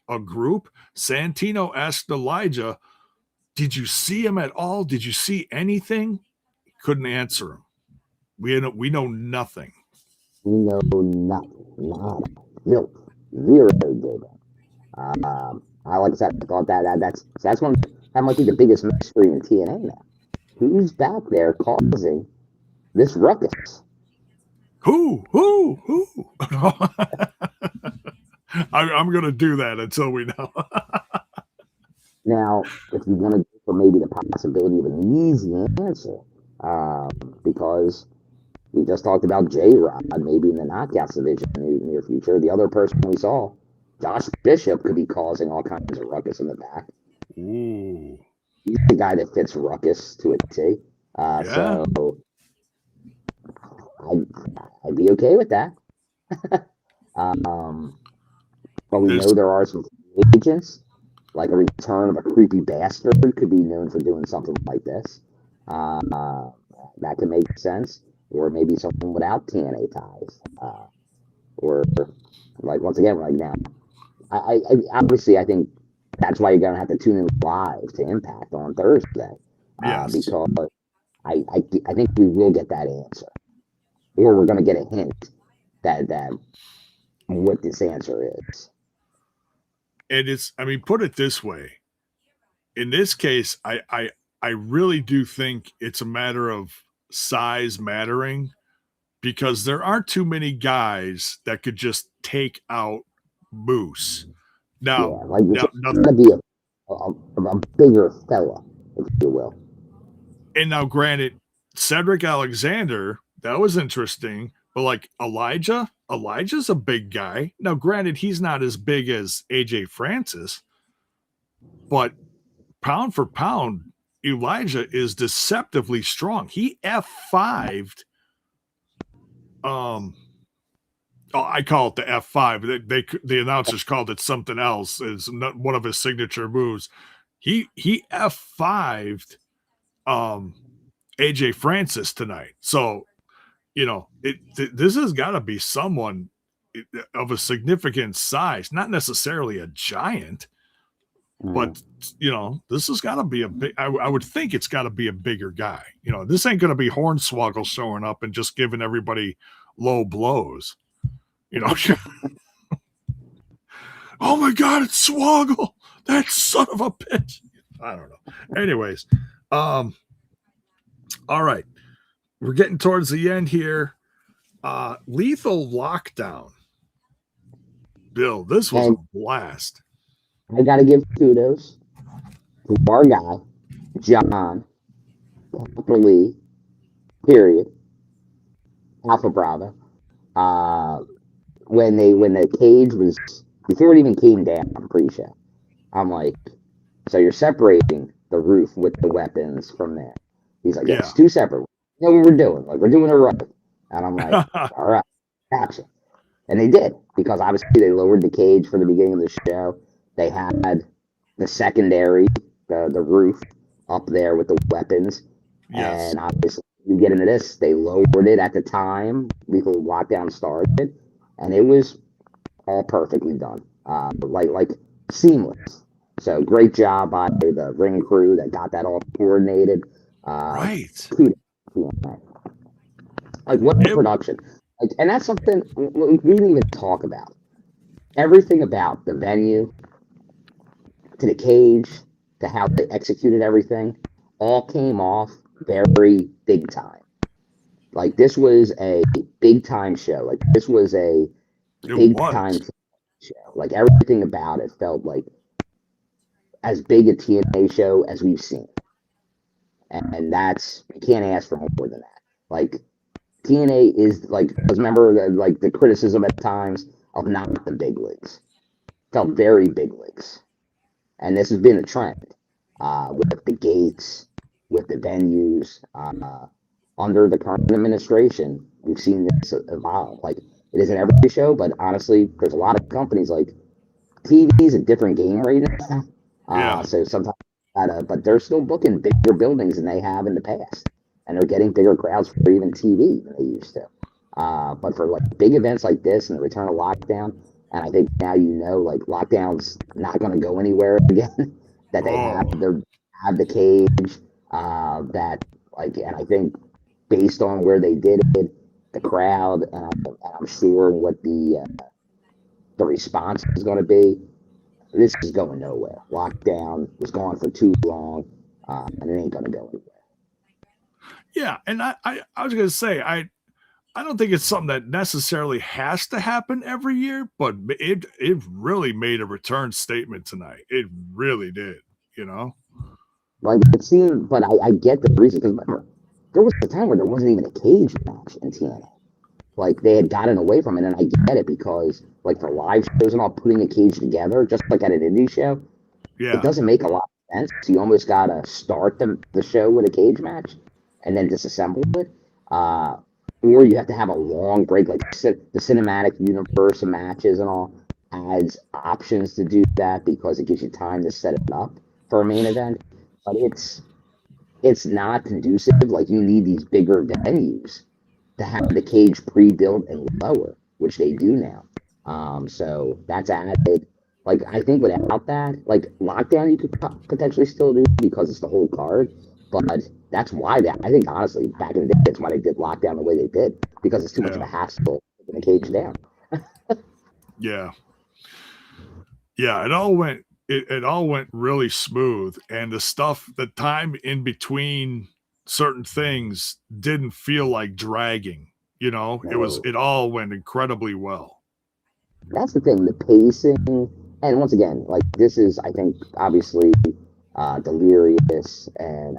a group. Santino asked Elijah, did you see him at all? Did you see anything? He couldn't answer him. We know nothing. We know nothing. Nada. Zero data. Like I said, I thought that's one that might be the biggest mystery in TNA now. Who's back there causing this ruckus? Who? I'm going to do that until we know. Now, if you want to go for maybe the possibility of an easy answer, because we just talked about J-Rod, maybe in the Knockouts division in the near future. The other person we saw, Josh Bishop, could be causing all kinds of ruckus in the back. Ooh. He's the guy that fits ruckus to a T. So I'd be okay with that. But we know there are some agents, like a return of a creepy bastard could be known for doing something like this. That could make sense. Or maybe someone without TNA ties. or like once again right now. I obviously I think that's why you're gonna have to tune in live to Impact on Thursday, Yes. because I think we will get that answer, or we're gonna get a hint that what this answer is. And it's, I mean, put it this way. In this case, I really do think it's a matter of size mattering, because there aren't too many guys that could just take out Moose. Yeah, Now, like it's now, gotta be a bigger fella, if you will. and now, granted, Cedric Alexander, that was interesting, but like Elijah's a big guy. Now, granted, he's not as big as AJ Francis, but pound for pound, Elijah is deceptively strong. He F5'd. I call it the F5. The announcers called it something else. It's not one of his signature moves. He F5'd AJ Francis tonight. So, this has got to be someone of a significant size, not necessarily a giant, but this has got to be a big. I would think it's got to be a bigger guy. This ain't going to be Hornswoggle showing up and just giving everybody low blows. Oh my God, it's Swoggle, that son of a bitch. I don't know. Anyways, all right, we're getting towards the end here. Lethal Lockdown. Bill, this was a blast. I gotta give kudos to our guy, John, Lee, period, Alpha Bravo. When the cage was, before it even came down, I'm pretty sure. I'm like, so you're separating the roof with the weapons from there. He's like, yeah, it's two separate. You know what we're doing? Like, we're doing it right. And I'm like, all right, action. And they did, because obviously they lowered the cage for the beginning of the show. They had the secondary, the roof up there with the weapons. Yes. And obviously, you get into this, they lowered it at the time Lethal Lockdown started, and it was all perfectly done, like seamless. So great job by the ring crew that got that all coordinated. Right. Like, what a production. Like, and that's something we didn't even talk about. Everything about the venue, to the cage, to how they executed everything, all came off very big time. Like, this was a big time show. Like, this was a big time show. Like, everything about it felt like as big a TNA show as we've seen. And that's, you can't ask for more than that. Like, TNA is like, because remember the criticism at times of not the big leagues. Felt very big leagues. And this has been a trend with the gates, with the venues. Under the current administration, we've seen this evolve. Like, it isn't every show, but honestly, there's a lot of companies, like, TV's a different game right now. So sometimes, but they're still booking bigger buildings than they have in the past. And they're getting bigger crowds for even TV than they used to. But for like big events like this and the return of Lockdown, and I think now like Lockdown's not going to go anywhere again. That they have the cage. That like, and I think based on where they did it, the crowd, and I'm sure what the response is going to be. This is going nowhere. Lockdown was gone for too long, and it ain't going to go anywhere. Yeah, and I was going to say, I don't think it's something that necessarily has to happen every year, but it really made a return statement tonight. It really did, Like, it seemed, but I get the reason, because remember, there was a time where there wasn't even a cage match in TNA. Like, they had gotten away from it, and I get it, because, like, for live shows and all, putting a cage together, just like at an indie show, it doesn't make a lot of sense. You almost got to start the show with a cage match and then disassemble it. Or you have to have a long break, like the cinematic universe of matches and all adds options to do that, because it gives you time to set it up for a main event. But it's not conducive. Like, you need these bigger venues to have the cage pre-built and lower. which they do now. So that's added. Like, I think without that, like, Lockdown, you could potentially still do because it's the whole card. But that's why I think, honestly, back in the day, that's why they did Lockdown the way they did, because it's too much of a hassle taking the cage down. Yeah. Yeah, it all went really smooth, and the time in between certain things didn't feel like dragging. You know, No. it all went incredibly well. That's the thing, the pacing, and once again, like, this is, I think, obviously, Delirious and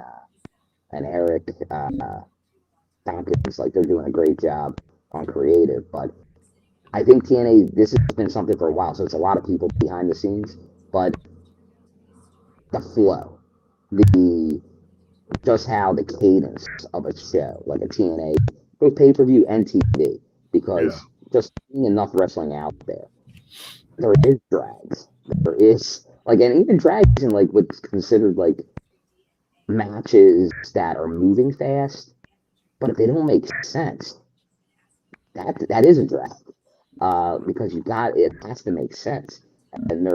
Eric Tompkins, like, they're doing a great job on creative, but I think TNA, this has been something for a while, so it's a lot of people behind the scenes, but the flow, the just how the cadence of a show, like a TNA, both pay-per-view and TV, because just seeing enough wrestling out there, there is drags. There is, like, and even drags in, like, what's considered, like, matches that are moving fast, but if they don't make sense, that is a drag. Because it has to make sense. And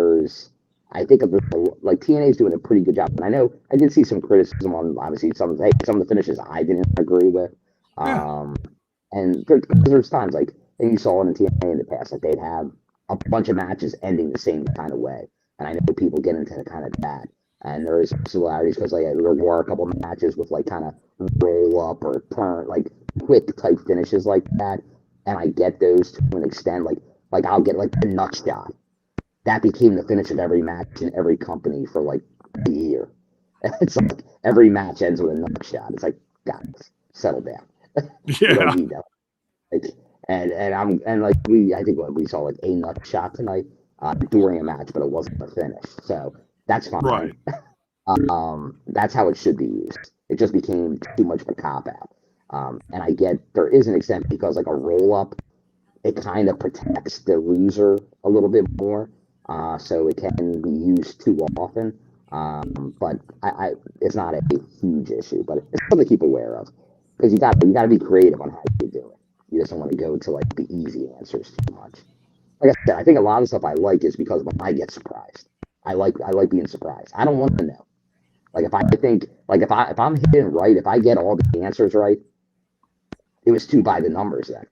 I think like, TNA is doing a pretty good job. And I know I did see some criticism on, obviously, some of the finishes I didn't agree with. And there's times, like, and you saw it in TNA in the past, like, they'd have a bunch of matches ending the same kind of way. And I know people get into kind of that. And there is similarities because, like, there were a couple of matches with, like, kind of roll up or turn, like, quick type finishes like that. And I get those to an extent. Like I'll get, like, the nut shot. That became the finish of every match in every company for, like, a year. It's like every match ends with a nut shot. It's like, guys, settle down. Yeah. You don't need that. Like, I think we saw, like, a nut shot tonight during a match, but it wasn't a finish. So that's fine. Right. That's how it should be used. It just became too much of a cop out. And I get there is an extent because, like, a roll up, it kind of protects the loser a little bit more, so it can be used too often. But it's not a huge issue, but it's something to keep aware of because you got to be creative on how you do it. You just don't want to go to, like, the easy answers too much. Like I said, I think a lot of the stuff I like is because I get surprised. I like being surprised. I don't want to know. Like, if I'm hitting right, if I get all the answers right, it was too by the numbers then.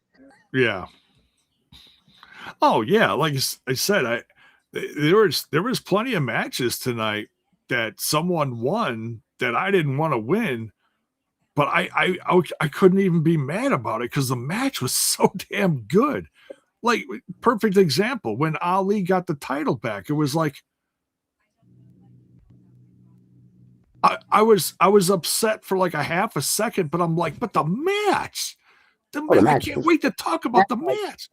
Yeah. Oh yeah, like I said, there was plenty of matches tonight that someone won that I didn't want to win, but I couldn't even be mad about it because the match was so damn good. Like, perfect example, when Ali got the title back, it was like I was upset for like a half a second, but I'm like, but the match. I can't wait to talk about the match.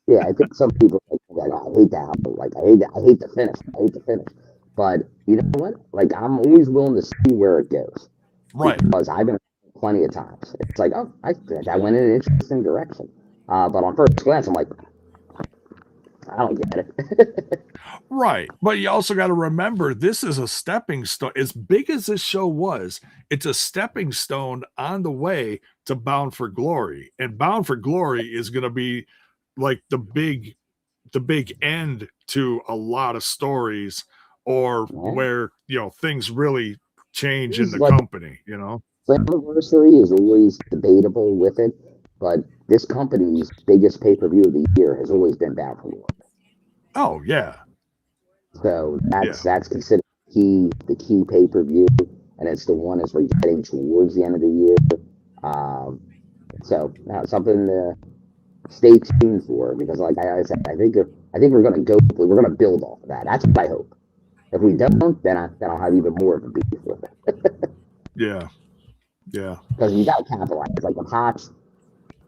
I think some people like, I hate that. Like, I hate the finish. I hate the finish. But you know what? Like, I'm always willing to see where it goes. Right. Because I've been plenty of times. It's like, oh, that went in an interesting direction. But on first glance, I'm like, I don't get it. Right. But you also got to remember, this is a stepping stone. As big as this show was, it's a stepping stone on the way to Bound for Glory. And Bound for Glory is going to be like the big end to a lot of stories, or where, you know, things really change in the company, you know. Slammiversary is always debatable with it, but this company's biggest pay-per-view of the year has always been Bound for Glory. Oh yeah. So that's considered the key pay-per-view, and it's the one as we're getting towards the end of the year. So something to stay tuned for, because, like I said, I think we're gonna build off of that. That's what I hope. If we don't, then I'll have even more of a beef with it. Yeah. Because you got to capitalize. Like, if Hotch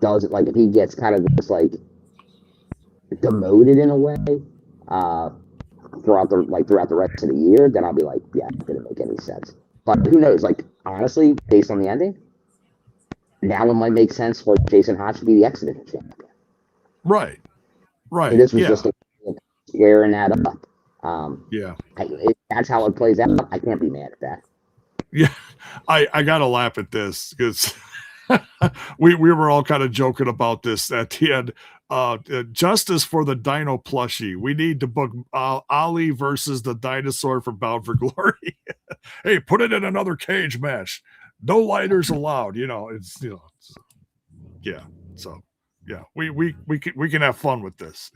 does it, like, if he gets kind of just, like, demoted in a way throughout the rest of the year, then I'll be like, yeah, it didn't make any sense. But who knows? Like, honestly, based on the ending, now it might make sense for Jason Hotch to be the X Division champion. Right. And this was just squaring that up. That's how it plays out. I can't be mad at that. Yeah, I gotta laugh at this because we were all kind of joking about this at the end. justice for the Dino plushie. We need to book Allie versus the dinosaur for Bound for Glory. Hey, put it in another cage match. No lighters allowed. Yeah. So yeah, we can have fun with this.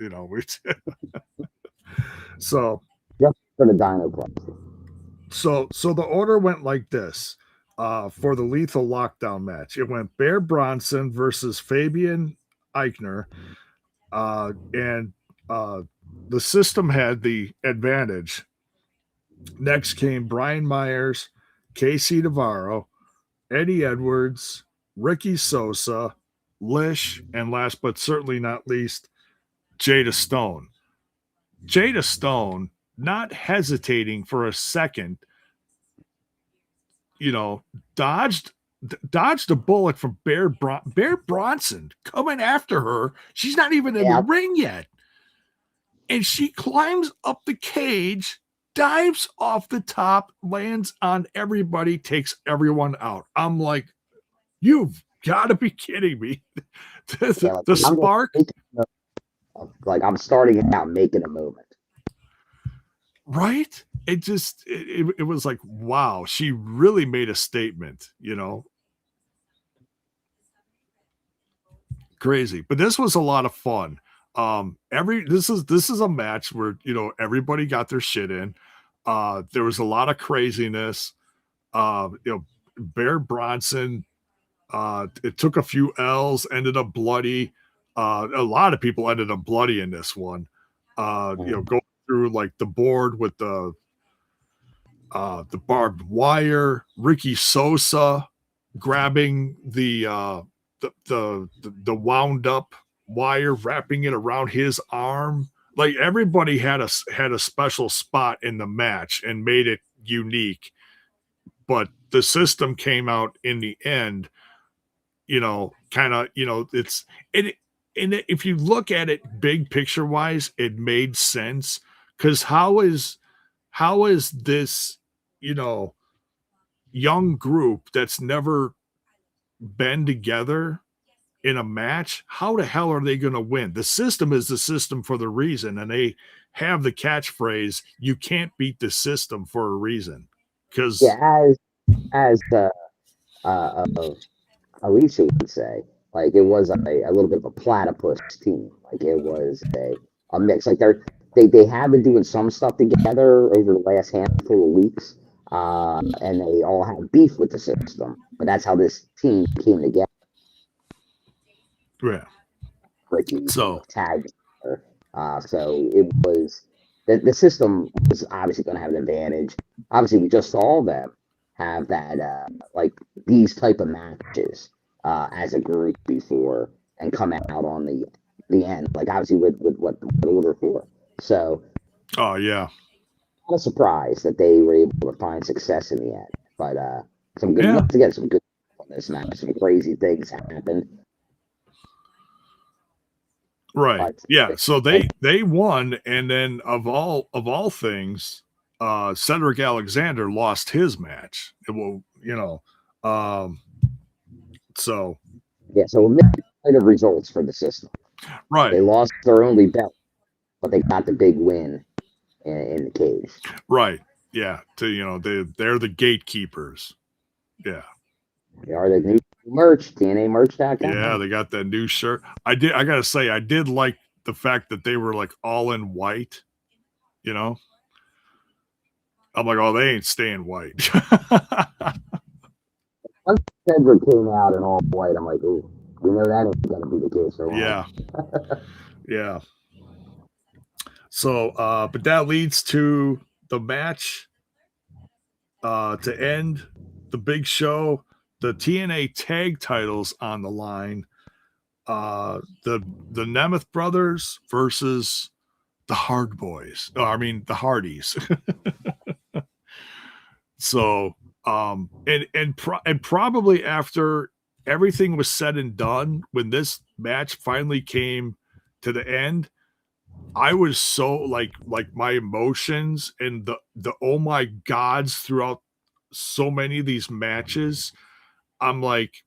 So Just for the Dino Club. So the order went like this. For the lethal lockdown match, it went Bear Bronson versus Fabian Eichner, and the system had the advantage. Next came Brian Myers, Casey Navarro, Eddie Edwards, Ricky Sosa, Lish, and last but certainly not least, Jada Stone. Jada Stone, not hesitating for a second, dodged a bullet from Bear Bronson coming after her. She's not even in the ring yet. And she climbs up the cage, dives off the top, lands on everybody, takes everyone out. I'm like, you've got to be kidding me. The spark. Like, I'm starting out making a movement. Right? It was like, wow, she really made a statement, Crazy. But this was a lot of fun. This is a match where, everybody got their shit in. There was a lot of craziness. Bear Bronson, it took a few L's, ended up bloody. A lot of people ended up bloody in this one. Going through like the board with the barbed wire, Ricky Sosa grabbing the wound up wire, wrapping it around his arm. Like, everybody had a special spot in the match and made it unique. But the system came out in the end, if you look at it big picture wise, it made sense. Because how is this, young group that's never been together in a match, how the hell are they going to win? The system is the system for the reason, and they have the catchphrase, you can't beat the system for a reason. Because as Alicia would say, like, it was a little bit of a platypus team. Like, it was a mix. Like, they have been doing some stuff together over the last handful of weeks, and they all have beef with the system. But that's how this team came together. Yeah. Ricky tagged her. So it was the system was obviously going to have an advantage. Obviously, we just saw them have that like these type of matches as a group before and come out on the end, like obviously with what Order 4. So, oh yeah, not a surprise that they were able to find success in the end. But some good, once again, some good on this match. Some crazy things happened. Right. But, yeah. So they won, and then of all things, Cedric Alexander lost his match. It will, so yeah. So a mix of results for the system. Right. They lost their only belt, but they got the big win in the cage. Right. Yeah. They're the gatekeepers. Yeah. They are the new merch, TNAmerch.com. Yeah, they got that new shirt. I gotta say, I did like the fact that they were like all in white. I'm like, oh, they ain't staying white. Once Cedric came out in all white, I'm like, ooh, we know that ain't gonna be the case for a while. Yeah. Yeah. So but that leads to the match to end the big show. The TNA tag titles on the line. The Nemeth brothers versus the Hard Boys. The Hardys. So and probably after everything was said and done, when this match finally came to the end, I was so like my emotions and the oh my gods throughout so many of these matches. I'm like,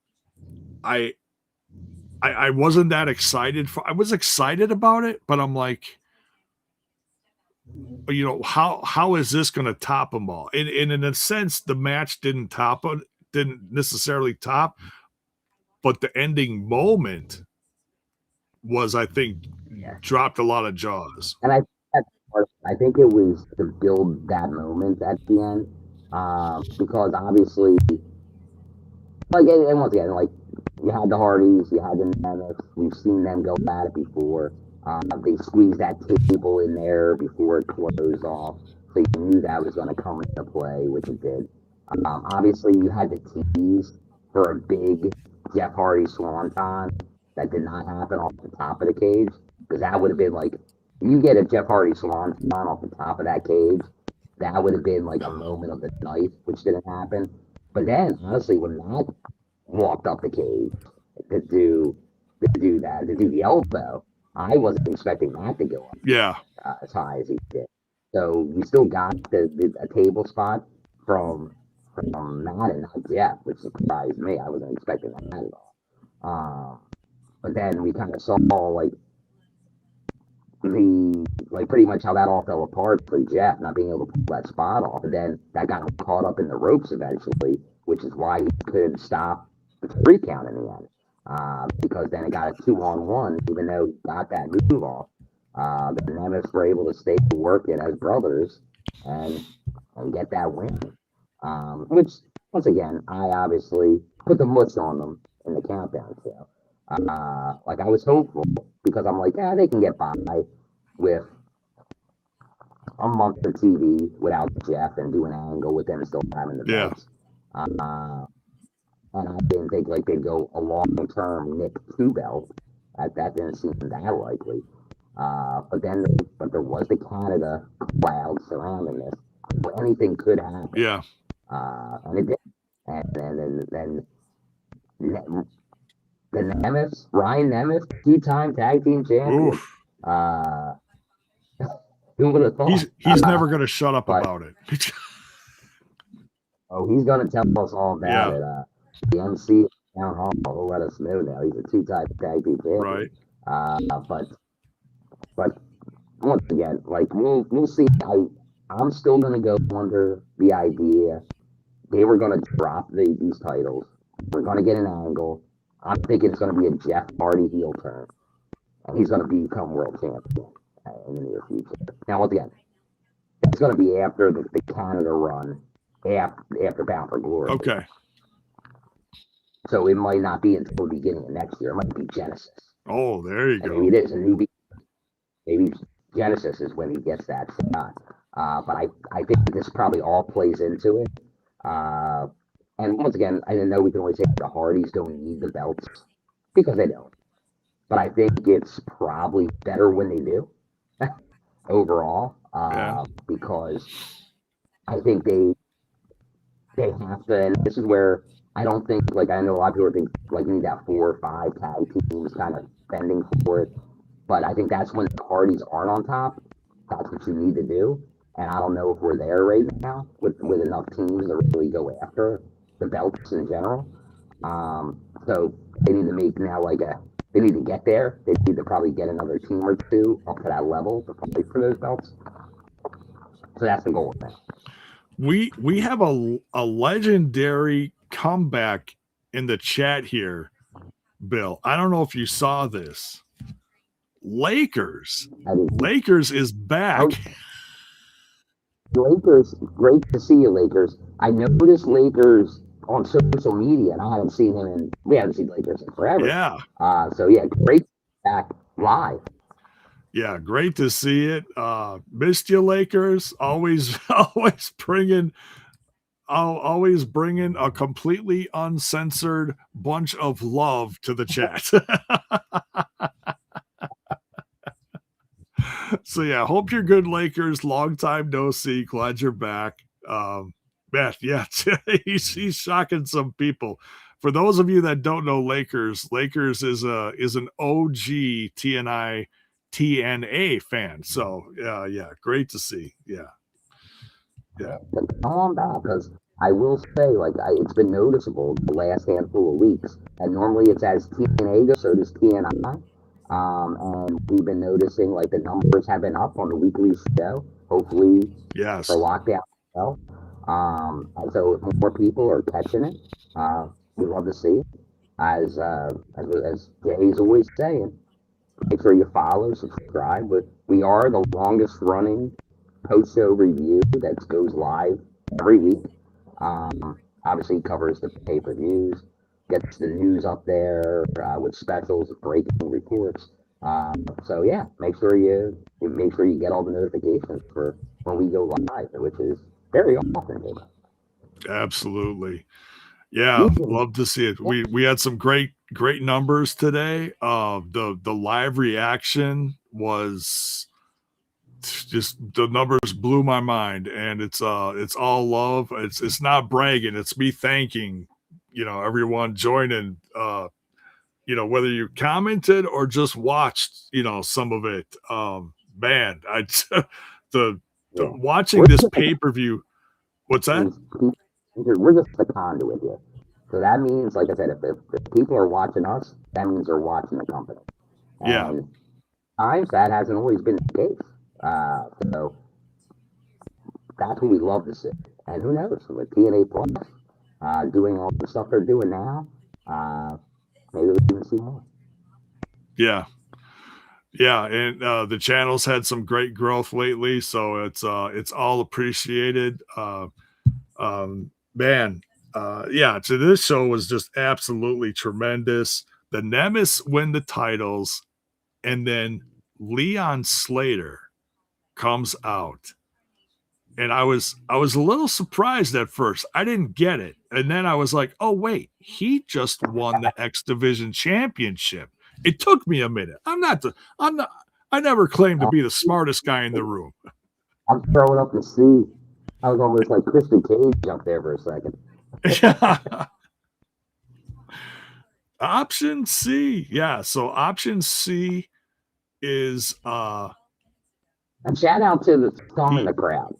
I wasn't that excited for. I was excited about it, but I'm like, how is this going to top them all? And in a sense, the match didn't necessarily top, but the ending moment was, I think, dropped a lot of jaws. And I think it was to build that moment at the end, because obviously, like, and once again, like, you had the Hardys, you had the Mammoths. We've seen them go at it before. They squeezed that table in there before it closed off, so you knew that was going to come into play, which it did. Obviously, you had the tease for a big Jeff Hardy Swanton that did not happen off the top of the cage, because that would have been like, you get a Jeff Hardy Swanton off the top of that cage, that would have been like a moment of the night, which didn't happen. But then, honestly, when that walked up the cage to do the elbow, I wasn't expecting that to go up as high as he did. So we still got a table spot from Matt and not Jeff, which surprised me. I wasn't expecting that at all. But then we kind of saw pretty much how that all fell apart for Jeff not being able to pull that spot off, and then that got him caught up in the ropes eventually, which is why he couldn't stop the 3 count in the end. Because then it got a 2-on-1, even though he got that move off. The Nemeths were able to stay working as brothers and get that win. Which, once again, I obviously put the mush on them in the countdown show. Like, I was hopeful because I'm like, yeah, they can get by with a month of TV without Jeff and do an angle with them still having the belts. And I didn't think like they'd go a long-term Nick 2 belt. That didn't seem that likely. But there was the Canada cloud surrounding this. So anything could happen. Yeah. And it did. And then the Nemeth, Ryan Nemeth, 2-time tag team champion. Who would have thought? He's never going to shut up about it. He's going to tell us all about it. The MC Town Hall will let us know now. He's a 2-time tag team champion. Right. But once again, like, we'll see. I'm still going to go under the idea they were going to drop these titles. We're going to get an angle. I'm thinking it's going to be a Jeff Hardy heel turn, and he's going to become world champion in the near future. Now, once again, it's going to be after the Canada run, after Bound for Glory. Okay. So it might not be until the beginning of next year. It might be Genesis. Oh, there you go. Maybe it is a new. Maybe Genesis is when he gets that shot. But I think this probably all plays into it. And once again, I know we can always say the Hardys don't need the belts because they don't. But I think it's probably better when they do overall, because I think they have to. And this is where I don't think, like, I know a lot of people think like you need that 4 or 5 tag teams kind of bending for it. But I think that's when the Hardys aren't on top. That's what you need to do. And I don't know if we're there right now with enough teams to really go after the belts in general. So they need to make now they need to get there. They need to probably get another team or 2 up to that level to fight for those belts. So that's the goal now. We have a legendary comeback in the chat here, Bill. I don't know if you saw this. Lakers is back. Lakers, great to see you, Lakers. I noticed Lakers on social media, and I haven't seen him we haven't seen Lakers in forever. Yeah. So yeah, great back live. Yeah, great to see it. Missed you, Lakers. Always bringing a completely uncensored bunch of love to the chat. So yeah, hope you're good, Lakers. Long time no see. Glad you're back. He's shocking some people. For those of you that don't know Lakers is an OG TNA fan. So yeah, great to see. Yeah. Calm down, because I will say, like, it's been noticeable the last handful of weeks, and normally it's as TNA goes, so does TNI. And we've been noticing like the numbers have been up on the weekly show. Hopefully for Yes. lockdown as well. And so if more people are catching it, we love to see it. As Jay's always saying, make sure you follow, subscribe. But we are the longest running post show review that goes live every week. Obviously covers the pay per views, gets the news up there with specials, breaking reports. So yeah, make sure you get all the notifications for when we go live, which is very often. Absolutely. Yeah, Usually, love to see it. yeah. We had some great numbers today. The live reaction was just, the numbers blew my mind, and it's all love. It's not bragging, it's me thanking, everyone joining, whether you commented or just watched, some of it. Man, I the Yeah. watching We're this just, pay-per-view. What's that? we're just the conduit here. So that means, like I said, if people are watching us, that means they're watching the company. Yeah. And times that hasn't always been the case. So that's what we love to see. And who knows, with TNA Plus doing all the stuff they're doing now, maybe we can see more. Yeah. Yeah, and the channel's had some great growth lately, so it's all appreciated. Man, yeah, so this show was just absolutely tremendous. The Nemesis win the titles, and then Leon Slater comes out. And I was a little surprised at first. I didn't get it. And then I was like, "Oh wait, he just won the X Division championship." It took me a minute. I never claimed to be the smartest guy in the room. I'm throwing up the C. I was almost like Christian Cage up there for a second. Option C. Yeah, so option C is And shout out to the some in the crowd,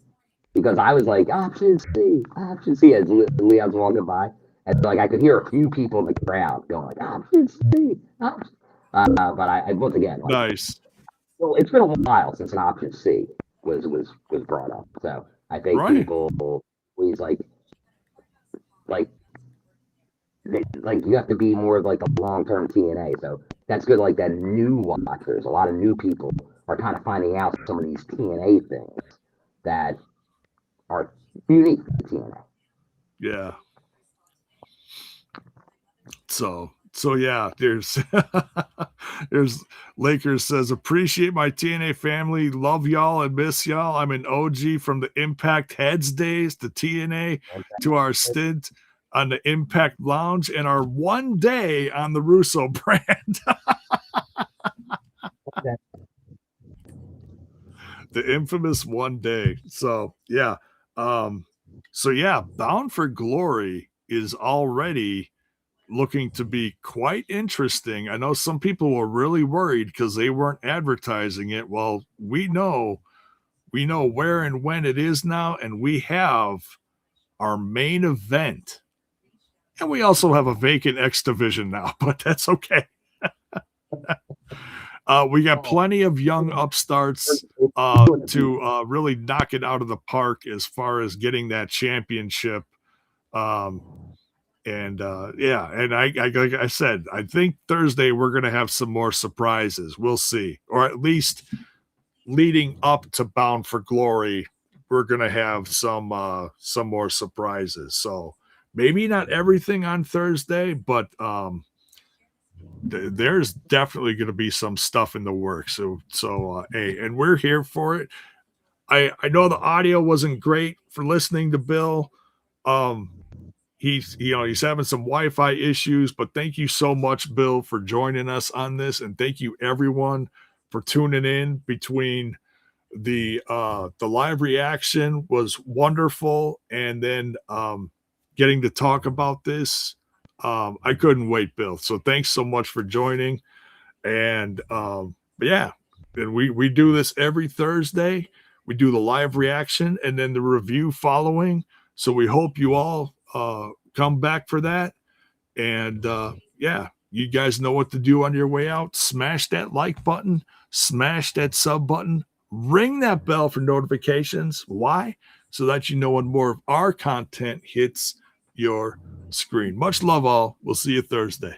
because I was like, option C, as Leon's walking by. And like I could hear a few people in the crowd going like, option C, option. But I once again, like, nice. well, it's been a while since an option C was brought up. So I think Right. people always like like you have to be more of like a long term TNA. So that's good. Like that new watchers, a lot of new people are kind of finding out some of these TNA things that are unique to TNA. Yeah. So yeah, there's there's Lakers says, appreciate my TNA family, love y'all and miss y'all. I'm an OG from the Impact Heads days to TNA to our stint on the Impact Lounge and our one day on the Russo brand. The infamous one day. So yeah. Bound for Glory is already looking to be quite interesting. I know some people were really worried because they weren't advertising it. Well, we know where and when it is now, and we have our main event. And we also have a vacant X division now, but that's okay. We got plenty of young upstarts to really knock it out of the park as far as getting that championship. And like I said, I think Thursday we're going to have some more surprises. We'll see, or at least leading up to Bound for Glory, we're going to have some more surprises. So maybe not everything on Thursday, but there's definitely going to be some stuff in the works. Hey, and we're here for it. I know the audio wasn't great for listening to Bill. He's having some Wi-Fi issues, but thank you so much, Bill, for joining us on this, and thank you everyone for tuning in. Between the live reaction was wonderful, and then getting to talk about this, I couldn't wait, Bill. So thanks so much for joining, and and we do this every Thursday. We do the live reaction and then the review following. So we hope you all come back for that. And yeah, you guys know what to do on your way out. Smash that like button, smash that sub button, ring that bell for notifications. Why? So that you know when more of our content hits your screen. Much love, all. We'll see you Thursday.